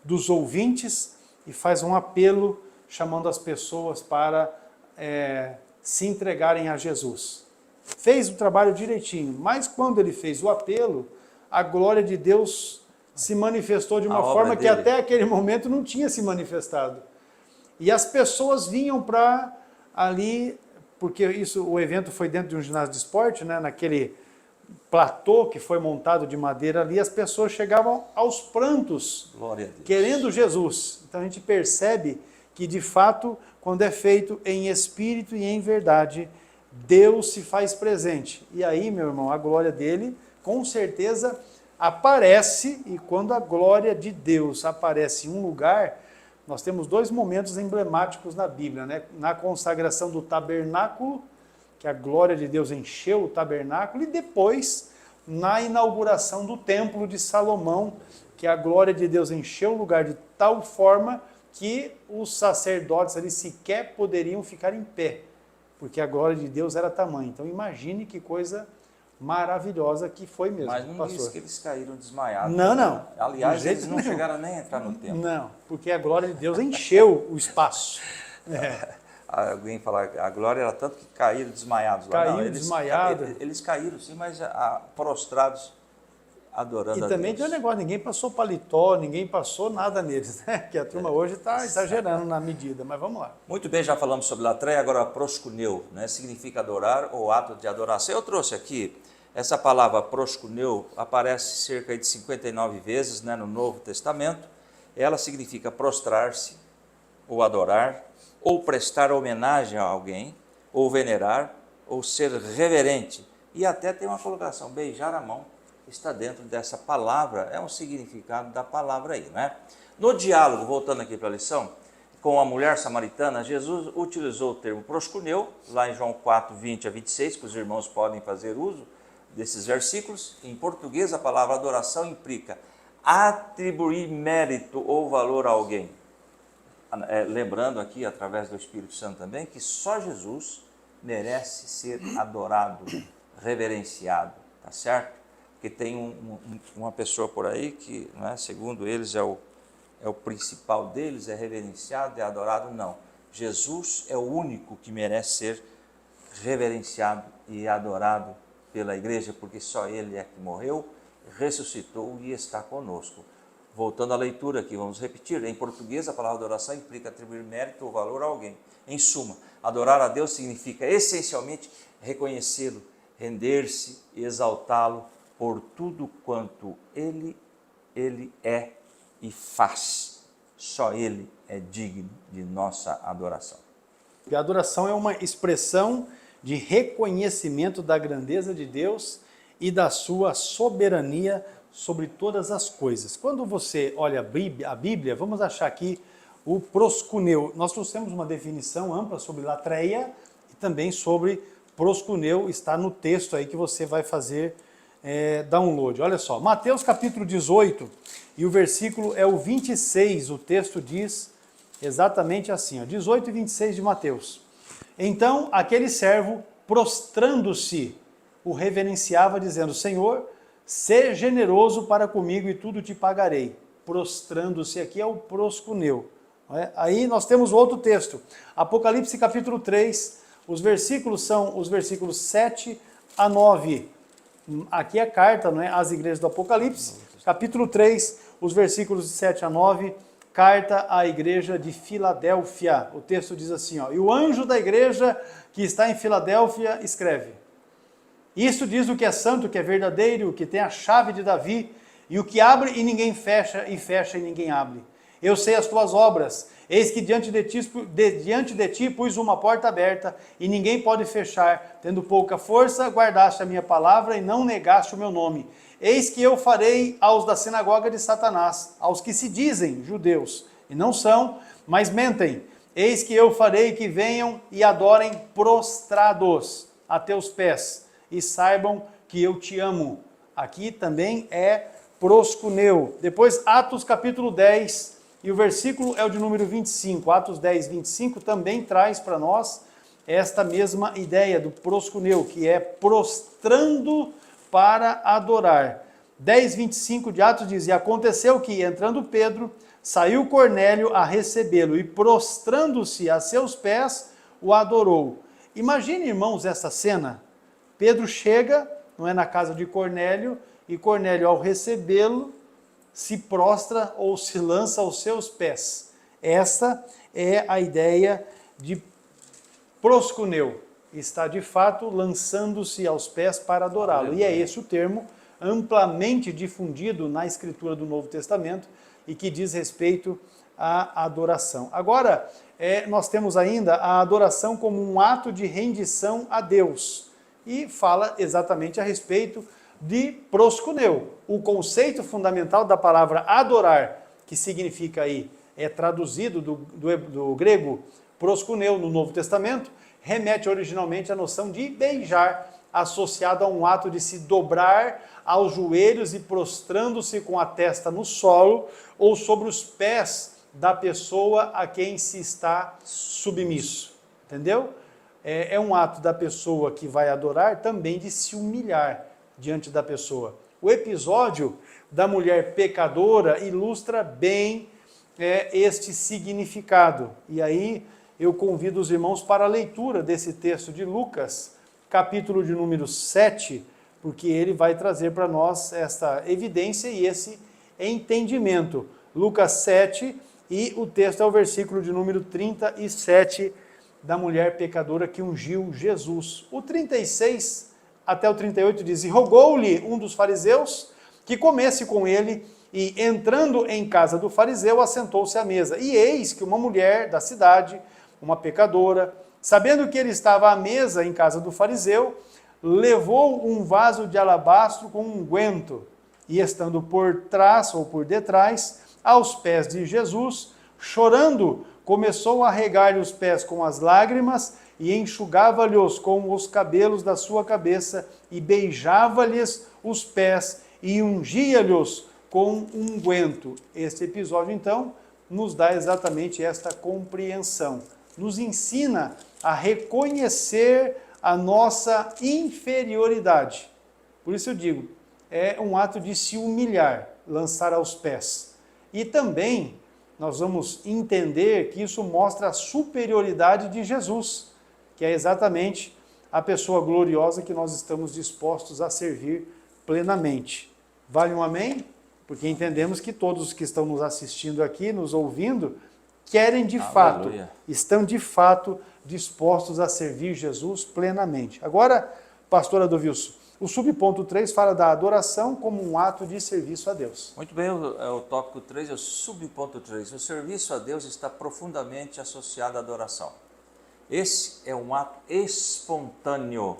Speaker 1: dos ouvintes e faz um apelo chamando as pessoas para se entregarem a Jesus. Fez o trabalho direitinho, mas quando ele fez o apelo, a glória de Deus se manifestou de uma forma que até aquele momento não tinha se manifestado. E as pessoas vinham para ali, porque o evento foi dentro de um ginásio de esporte, né, naquele platô que foi montado de madeira ali, as pessoas chegavam aos prantos,
Speaker 2: glória a Deus,
Speaker 1: querendo Jesus. Então a gente percebe que, de fato, quando é feito em espírito e em verdade, Deus se faz presente. E aí, meu irmão, a glória dele, com certeza, aparece, e quando a glória de Deus aparece em um lugar, nós temos dois momentos emblemáticos na Bíblia, né? Na consagração do tabernáculo, que a glória de Deus encheu o tabernáculo, e depois na inauguração do templo de Salomão, que a glória de Deus encheu o lugar de tal forma que os sacerdotes ali sequer poderiam ficar em pé, porque a glória de Deus era tamanha. Então imagine que coisa maravilhosa que foi mesmo.
Speaker 2: Mas não
Speaker 1: pastor.
Speaker 2: diz que eles caíram desmaiados.
Speaker 1: Não, não.
Speaker 2: Aliás, eles não chegaram nem a entrar no templo.
Speaker 1: Não, porque a glória de Deus encheu o espaço.
Speaker 2: Alguém fala, a glória era tanto que caíram desmaiados lá.
Speaker 1: Caíram desmaiados.
Speaker 2: Eles caíram sim, mas prostrados, adorando a Deus.
Speaker 1: E também tem um negócio, ninguém passou paletó, ninguém passou nada neles, né? Que a turma hoje está exagerando na medida, mas vamos lá.
Speaker 2: Muito bem, já falamos sobre latreia, agora proskuneu, né? Significa adorar ou ato de adoração. Eu trouxe aqui, essa palavra proskuneu aparece cerca de 59 vezes, né, no Novo Testamento. Ela significa prostrar-se, ou adorar, ou prestar homenagem a alguém, ou venerar, ou ser reverente. E até tem uma colocação, beijar a mão, está dentro dessa palavra, é um significado da palavra aí, né? No diálogo, voltando aqui para a lição, com a mulher samaritana, Jesus utilizou o termo proskuneu, lá em João 4, 20 a 26, que os irmãos podem fazer uso desses versículos. Em português, a palavra adoração implica atribuir mérito ou valor a alguém. Lembrando aqui, através do Espírito Santo também, que só Jesus merece ser adorado, reverenciado, tá certo? Porque tem uma pessoa por aí que, né, segundo eles, é o principal deles, é reverenciado, é adorado. Não, Jesus é o único que merece ser reverenciado e adorado pela igreja, porque só Ele é que morreu, ressuscitou e está conosco. Voltando à leitura aqui, vamos repetir. Em português, a palavra adoração implica atribuir mérito ou valor a alguém. Em suma, adorar a Deus significa essencialmente reconhecê-lo, render-se e exaltá-lo por tudo quanto Ele é e faz. Só Ele é digno de nossa adoração.
Speaker 1: E a adoração é uma expressão de reconhecimento da grandeza de Deus e da sua soberania sobre todas as coisas. Quando você olha a Bíblia, vamos achar aqui o proscuneu. Nós trouxemos uma definição ampla sobre latreia e também sobre proscuneu, está no texto aí que você vai fazer download. Olha só, Mateus capítulo 18 e o versículo é o 26, o texto diz exatamente assim, ó, 18 e 26 de Mateus. Então aquele servo, prostrando-se, o reverenciava, dizendo: Senhor, sê generoso para comigo e tudo te pagarei. Prostrando-se aqui é o proscuneu. Aí nós temos outro texto, Apocalipse capítulo 3, os versículos são os versículos 7 a 9. Aqui é a carta, não é, às igrejas do Apocalipse, capítulo 3, os versículos de 7 a 9, carta à igreja de Filadélfia. O texto diz assim, ó, e o anjo da igreja que está em Filadélfia escreve: Isto diz o que é santo, o que é verdadeiro, o que tem a chave de Davi, e o que abre e ninguém fecha, e fecha e ninguém abre. Eu sei as tuas obras, eis que diante de ti pus uma porta aberta, e ninguém pode fechar. Tendo pouca força, guardaste a minha palavra e não negaste o meu nome. Eis que eu farei aos da sinagoga de Satanás, aos que se dizem judeus, e não são, mas mentem. Eis que eu farei que venham e adorem prostrados a teus pés, e saibam que eu te amo. Aqui também é proscuneu. Depois, Atos capítulo 10, e o versículo é o de número 25. Atos 10, 25 também traz para nós esta mesma ideia do proscuneu, que é prostrando para adorar. 10, 25 de Atos diz: E aconteceu que, entrando Pedro, saiu Cornélio a recebê-lo, e prostrando-se a seus pés, o adorou. Imagine, irmãos, essa cena. Pedro chega, não é, na casa de Cornélio, e Cornélio, ao recebê-lo, se prostra ou se lança aos seus pés. Essa é a ideia de proscuneu. Está, de fato, lançando-se aos pés para adorá-lo. E é esse o termo amplamente difundido na Escritura do Novo Testamento e que diz respeito à adoração. Agora, nós temos ainda a adoração como um ato de rendição a Deus. E fala exatamente a respeito de proscuneu. O conceito fundamental da palavra adorar, que significa aí, é traduzido do grego proscuneu no Novo Testamento, remete originalmente à noção de beijar, associado a um ato de se dobrar aos joelhos e prostrando-se com a testa no solo ou sobre os pés da pessoa a quem se está submisso. Entendeu? É um ato da pessoa que vai adorar também de se humilhar diante da pessoa. O episódio da mulher pecadora ilustra bem este significado. E aí eu convido os irmãos para a leitura desse texto de Lucas, capítulo de número 7, porque ele vai trazer para nós esta evidência e esse entendimento. Lucas 7, e o texto é o versículo de número 37, da mulher pecadora que ungiu Jesus. O 36 até o 38 diz: E rogou-lhe um dos fariseus que comesse com ele, e entrando em casa do fariseu, assentou-se à mesa. E eis que uma mulher da cidade, uma pecadora, sabendo que ele estava à mesa em casa do fariseu, levou um vaso de alabastro com unguento, e estando por trás ou por detrás, aos pés de Jesus, chorando, começou a regar-lhe os pés com as lágrimas, e enxugava-lhes com os cabelos da sua cabeça, e beijava-lhes os pés, e ungia-lhes com unguento. Este episódio, então, nos dá exatamente esta compreensão. Nos ensina a reconhecer a nossa inferioridade. Por isso eu digo, é um ato de se humilhar, lançar aos pés. E também nós vamos entender que isso mostra a superioridade de Jesus, que é exatamente a pessoa gloriosa que nós estamos dispostos a servir plenamente. Vale um amém? Porque entendemos que todos os que estão nos assistindo aqui, nos ouvindo, querem de fato, estão de fato dispostos a servir Jesus plenamente. Agora, pastor Adovilson, o subponto 3 fala da adoração como um ato de serviço a Deus.
Speaker 2: Muito bem, o tópico 3 é o subponto 3. O serviço a Deus está profundamente associado à adoração. Esse é um ato espontâneo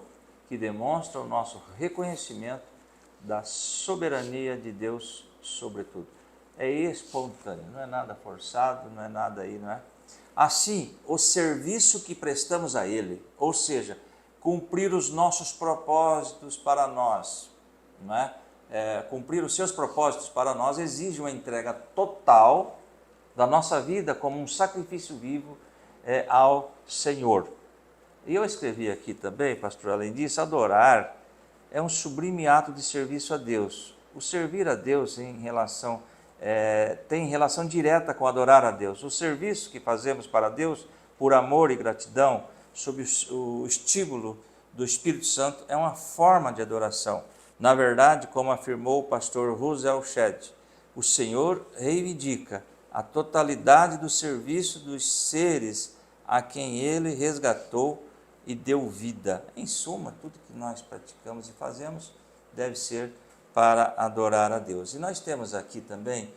Speaker 2: que demonstra o nosso reconhecimento da soberania de Deus sobre tudo. É espontâneo, não é nada forçado, não é nada aí, não é? Assim, o serviço que prestamos a Ele, ou seja, cumprir os nossos propósitos para nós, não é? Cumprir os seus propósitos para nós exige uma entrega total da nossa vida como um sacrifício vivo ao Senhor. E eu escrevi aqui também, pastor, além disso, adorar é um sublime ato de serviço a Deus. O servir a Deus tem relação direta com adorar a Deus. O serviço que fazemos para Deus, por amor e gratidão, sob o estímulo do Espírito Santo, é uma forma de adoração. Na verdade, como afirmou o pastor Russell Shedd, o Senhor reivindica a totalidade do serviço dos seres a quem Ele resgatou e deu vida. Em suma, tudo que nós praticamos e fazemos deve ser para adorar a Deus. E nós temos aqui também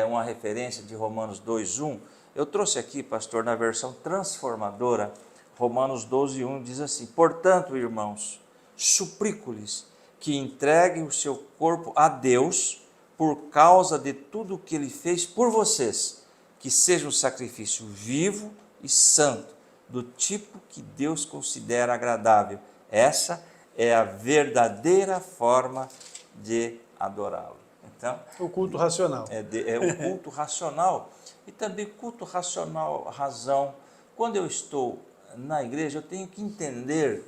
Speaker 2: uma referência de Romanos 2:1. Eu trouxe aqui, pastor, na versão transformadora, Romanos 12:1 diz assim: portanto, irmãos, suplico-lhes que entreguem o seu corpo a Deus por causa de tudo o que Ele fez por vocês, que seja um sacrifício vivo e santo, do tipo que Deus considera agradável. Essa é a verdadeira forma de adorá-lo. Então,
Speaker 1: o culto racional.
Speaker 2: É o culto racional. E também culto racional, razão. Quando eu estou na igreja, eu tenho que entender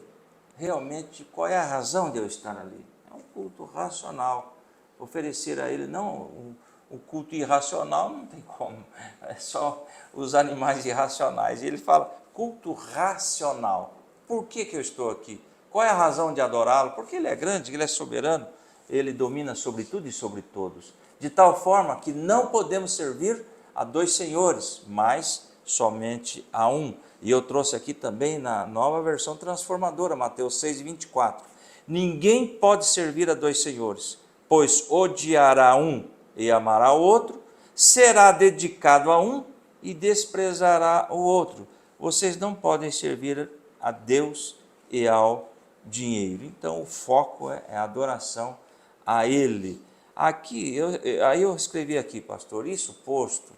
Speaker 2: realmente qual é a razão de eu estar ali. É um culto racional. Oferecer a Ele, não o culto irracional, não tem como. É só os animais irracionais. E ele fala, culto racional. Por que eu estou aqui? Qual é a razão de adorá-lo? Porque Ele é grande, Ele é soberano, Ele domina sobre tudo e sobre todos. De tal forma que não podemos servir a dois senhores, mas somente a um. E eu trouxe aqui também na nova versão transformadora, Mateus 6:24. Ninguém pode servir a dois senhores, pois odiará um e amará o outro, será dedicado a um e desprezará o outro. Vocês não podem servir a Deus e ao dinheiro. Então o foco é a adoração a Ele. Aqui, eu escrevi aqui, pastor, isso posto,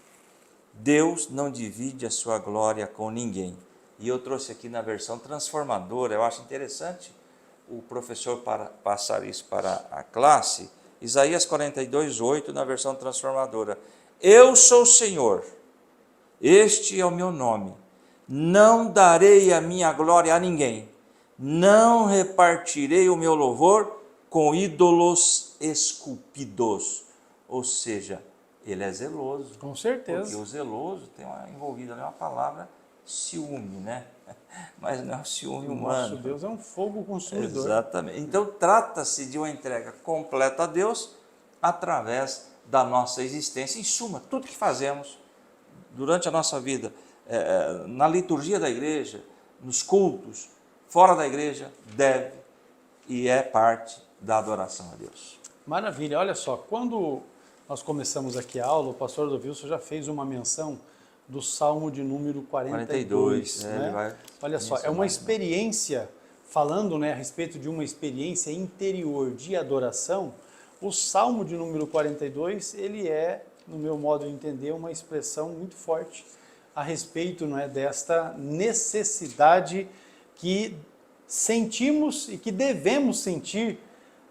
Speaker 2: Deus não divide a sua glória com ninguém. E eu trouxe aqui na versão transformadora, eu acho interessante o professor passar isso para a classe, Isaías 42:8, na versão transformadora. Eu sou o Senhor, este é o meu nome, não darei a minha glória a ninguém, não repartirei o meu louvor com ídolos esculpidos. Ou seja, Ele é zeloso.
Speaker 1: Com certeza.
Speaker 2: Porque o zeloso tem envolvida uma palavra ciúme, né? Mas não é um ciúme humano.
Speaker 1: Nosso Deus é um fogo consumidor.
Speaker 2: Exatamente. Então trata-se de uma entrega completa a Deus através da nossa existência. Em suma, tudo que fazemos durante a nossa vida, na liturgia da igreja, nos cultos, fora da igreja, deve e é parte da adoração a Deus.
Speaker 1: Maravilha. Olha só, quando nós começamos aqui a aula, o pastor Wilson já fez uma menção do Salmo de número 42. Né? Olha só, é uma experiência, falando, né, a respeito de uma experiência interior de adoração, o Salmo de número 42, ele é, no meu modo de entender, uma expressão muito forte a respeito, não é, desta necessidade que sentimos e que devemos sentir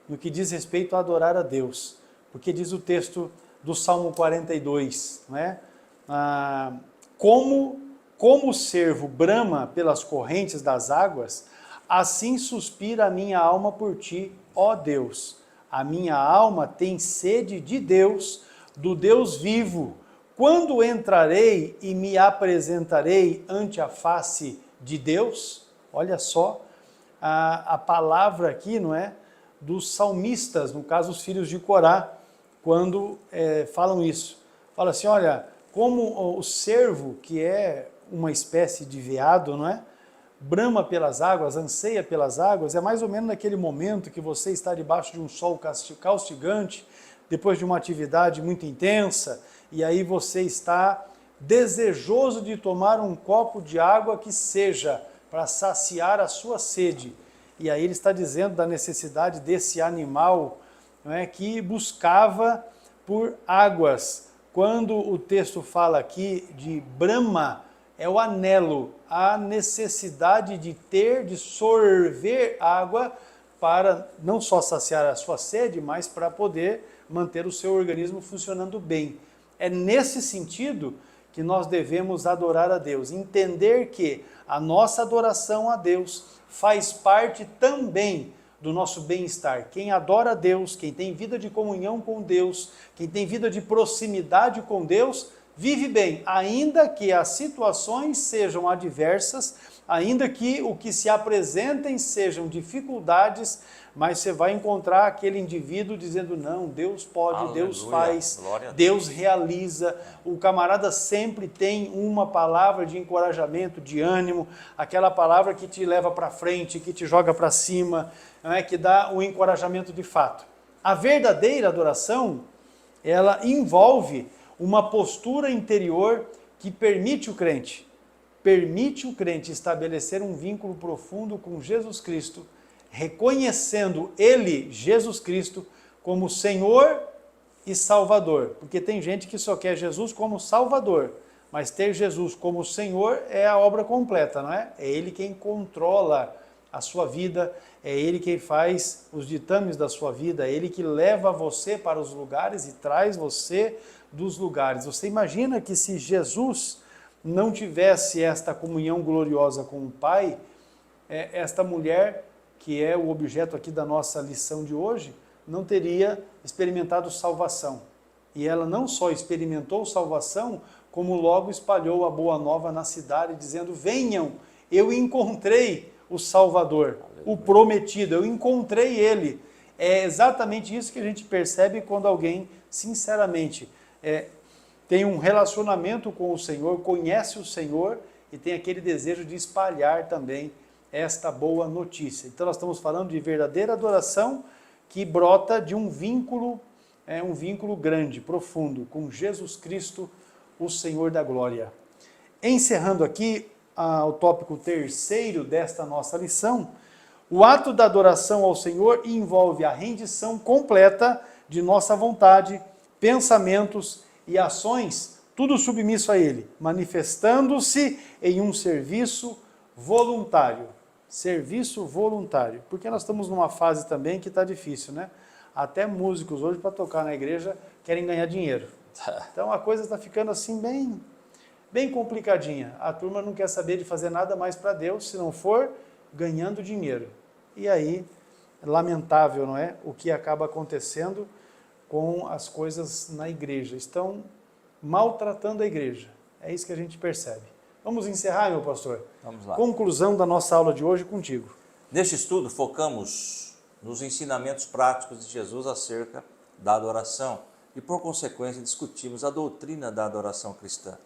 Speaker 1: no que diz respeito a adorar a Deus. Porque diz o texto do Salmo 42, né? Como o cervo brama pelas correntes das águas, assim suspira a minha alma por ti, ó Deus. A minha alma tem sede de Deus, do Deus vivo. Quando entrarei e me apresentarei ante a face de Deus? Olha só a palavra aqui, não é? Dos salmistas, no caso os filhos de Corá, quando falam isso. Fala assim, olha, como o cervo, que é uma espécie de veado, não é? Brama pelas águas, anseia pelas águas, é mais ou menos naquele momento que você está debaixo de um sol castigante, depois de uma atividade muito intensa, e aí você está desejoso de tomar um copo de água que seja para saciar a sua sede. E aí ele está dizendo da necessidade desse animal, não é, que buscava por águas. Quando o texto fala aqui de brama, é o anelo, a necessidade de ter, de sorver água para não só saciar a sua sede, mas para poder manter o seu organismo funcionando bem. É nesse sentido que nós devemos adorar a Deus, entender que a nossa adoração a Deus faz parte também do nosso bem-estar. Quem adora a Deus, quem tem vida de comunhão com Deus, quem tem vida de proximidade com Deus, vive bem, ainda que as situações sejam adversas, ainda que o que se apresentem sejam dificuldades, mas você vai encontrar aquele indivíduo dizendo, não, Deus pode, aleluia, Deus faz, Deus realiza. O camarada sempre tem uma palavra de encorajamento, de ânimo, aquela palavra que te leva para frente, que te joga para cima, não é? Que dá o encorajamento de fato. A verdadeira adoração, ela envolve uma postura interior que permite o crente estabelecer um vínculo profundo com Jesus Cristo, reconhecendo Ele, Jesus Cristo, como Senhor e Salvador. Porque tem gente que só quer Jesus como Salvador, mas ter Jesus como Senhor é a obra completa, não é? É Ele quem controla a sua vida, é Ele quem faz os ditames da sua vida, é Ele que leva você para os lugares e traz você dos lugares. Você imagina que se Jesus não tivesse esta comunhão gloriosa com o Pai, esta mulher, que é o objeto aqui da nossa lição de hoje, não teria experimentado salvação. E ela não só experimentou salvação, como logo espalhou a boa nova na cidade, dizendo, venham, eu encontrei o Salvador, o prometido, eu encontrei Ele. É exatamente isso que a gente percebe quando alguém, sinceramente, tem um relacionamento com o Senhor, conhece o Senhor e tem aquele desejo de espalhar também esta boa notícia. Então nós estamos falando de verdadeira adoração que brota de um vínculo grande, profundo, com Jesus Cristo, o Senhor da glória. Encerrando aqui o tópico terceiro desta nossa lição, o ato da adoração ao Senhor envolve a rendição completa de nossa vontade, pensamentos e ações, tudo submisso a Ele, manifestando-se em um serviço voluntário. Serviço voluntário, porque nós estamos numa fase também que está difícil, né? Até músicos hoje para tocar na igreja querem ganhar dinheiro. Então a coisa está ficando assim bem complicadinha. A turma não quer saber de fazer nada mais para Deus se não for ganhando dinheiro. E aí, lamentável, não é? O que acaba acontecendo com as coisas na igreja. Estão maltratando a igreja. É isso que a gente percebe. Vamos encerrar, meu pastor?
Speaker 2: Vamos lá.
Speaker 1: Conclusão da nossa aula de hoje contigo.
Speaker 2: Neste estudo, focamos nos ensinamentos práticos de Jesus acerca da adoração e, por consequência, discutimos a doutrina da adoração cristã.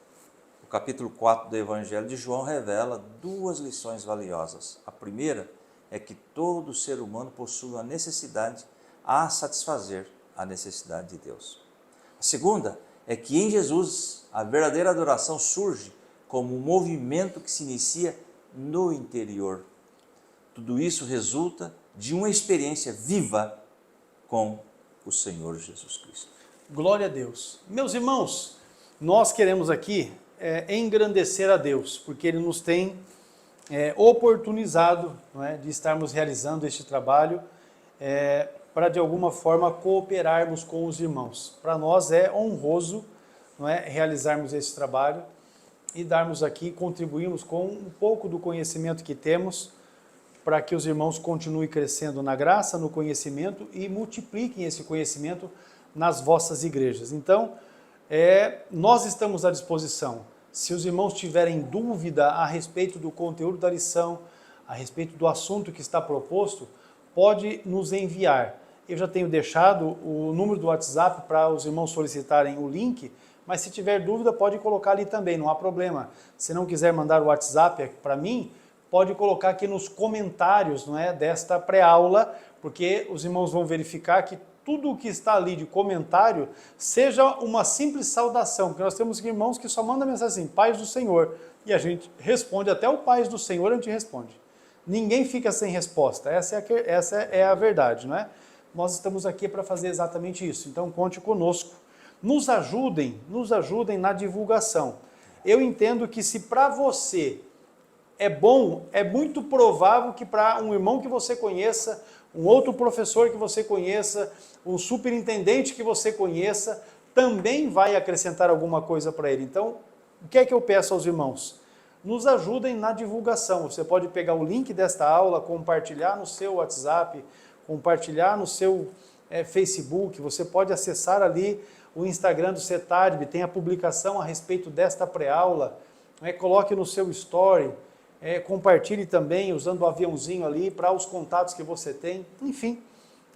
Speaker 2: O capítulo 4 do Evangelho de João revela duas lições valiosas. A primeira é que todo ser humano possui uma necessidade a satisfazer a necessidade de Deus. A segunda é que em Jesus a verdadeira adoração surge como um movimento que se inicia no interior. Tudo isso resulta de uma experiência viva com o Senhor Jesus Cristo.
Speaker 1: Glória a Deus. Meus irmãos, nós queremos aqui engrandecer a Deus, porque Ele nos tem oportunizado, não é, de estarmos realizando este trabalho para de alguma forma cooperarmos com os irmãos. Para nós é honroso, não é, realizarmos esse trabalho e darmos aqui, contribuirmos com um pouco do conhecimento que temos para que os irmãos continuem crescendo na graça, no conhecimento e multipliquem esse conhecimento nas vossas igrejas. Então, nós estamos à disposição. Se os irmãos tiverem dúvida a respeito do conteúdo da lição, a respeito do assunto que está proposto, pode nos enviar. Eu já tenho deixado o número do WhatsApp para os irmãos solicitarem o link, mas se tiver dúvida pode colocar ali também, não há problema. Se não quiser mandar o WhatsApp para mim, pode colocar aqui nos comentários, não é, desta pré-aula, porque os irmãos vão verificar que tudo o que está ali de comentário seja uma simples saudação, porque nós temos irmãos que só mandam mensagem assim, paz do Senhor, e a gente responde, até o paz do Senhor a gente responde. Ninguém fica sem resposta, essa é a verdade, não é? Nós estamos aqui para fazer exatamente isso, então conte conosco. Nos ajudem na divulgação. Eu entendo que se para você é bom, é muito provável que para um irmão que você conheça, um outro professor que você conheça, um superintendente que você conheça, também vai acrescentar alguma coisa para ele. Então, o que é que eu peço aos irmãos? Nos ajudem na divulgação. Você pode pegar o link desta aula, compartilhar no seu WhatsApp, compartilhar no seu Facebook, você pode acessar ali o Instagram do CETADB, tem a publicação a respeito desta pré-aula, coloque no seu story, compartilhe também usando o aviãozinho ali para os contatos que você tem. Enfim,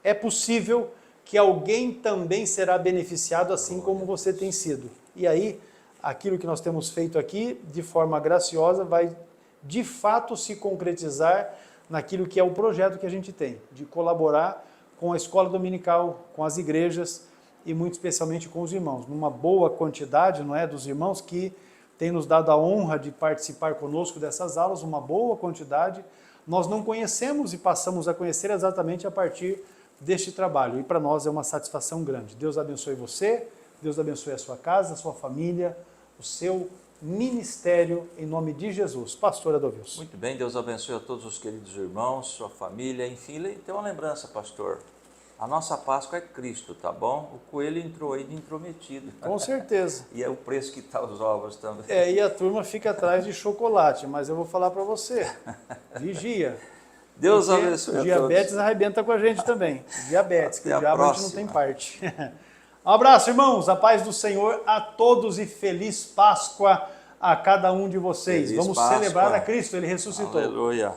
Speaker 1: é possível que alguém também será beneficiado assim como você tem sido. E aí, aquilo que nós temos feito aqui, de forma graciosa, vai de fato se concretizar naquilo que é o projeto que a gente tem, de colaborar com a escola dominical, com as igrejas e muito especialmente com os irmãos. Numa boa quantidade, não é, dos irmãos que têm nos dado a honra de participar conosco dessas aulas, uma boa quantidade, nós não conhecemos e passamos a conhecer exatamente a partir deste trabalho. E para nós é uma satisfação grande. Deus abençoe você, Deus abençoe a sua casa, a sua família, o seu ministério, em nome de Jesus. Pastor Adovilson.
Speaker 2: Muito bem, Deus abençoe a todos os queridos irmãos, sua família, enfim, tem uma lembrança, pastor. A nossa Páscoa é Cristo, tá bom? O coelho entrou aí de intrometido.
Speaker 1: Com certeza.
Speaker 2: E é o preço que está os ovos também.
Speaker 1: E a turma fica atrás de chocolate, mas eu vou falar para você, vigia.
Speaker 2: Deus abençoe a todos.
Speaker 1: Diabetes arrebenta com a gente também. Diabetes, que o diabo a gente não tem parte. Um abraço, irmãos. A paz do Senhor a todos e feliz Páscoa a cada um de vocês.
Speaker 2: Feliz
Speaker 1: Vamos
Speaker 2: Páscoa.
Speaker 1: celebrar a Cristo, Ele ressuscitou.
Speaker 2: Aleluia.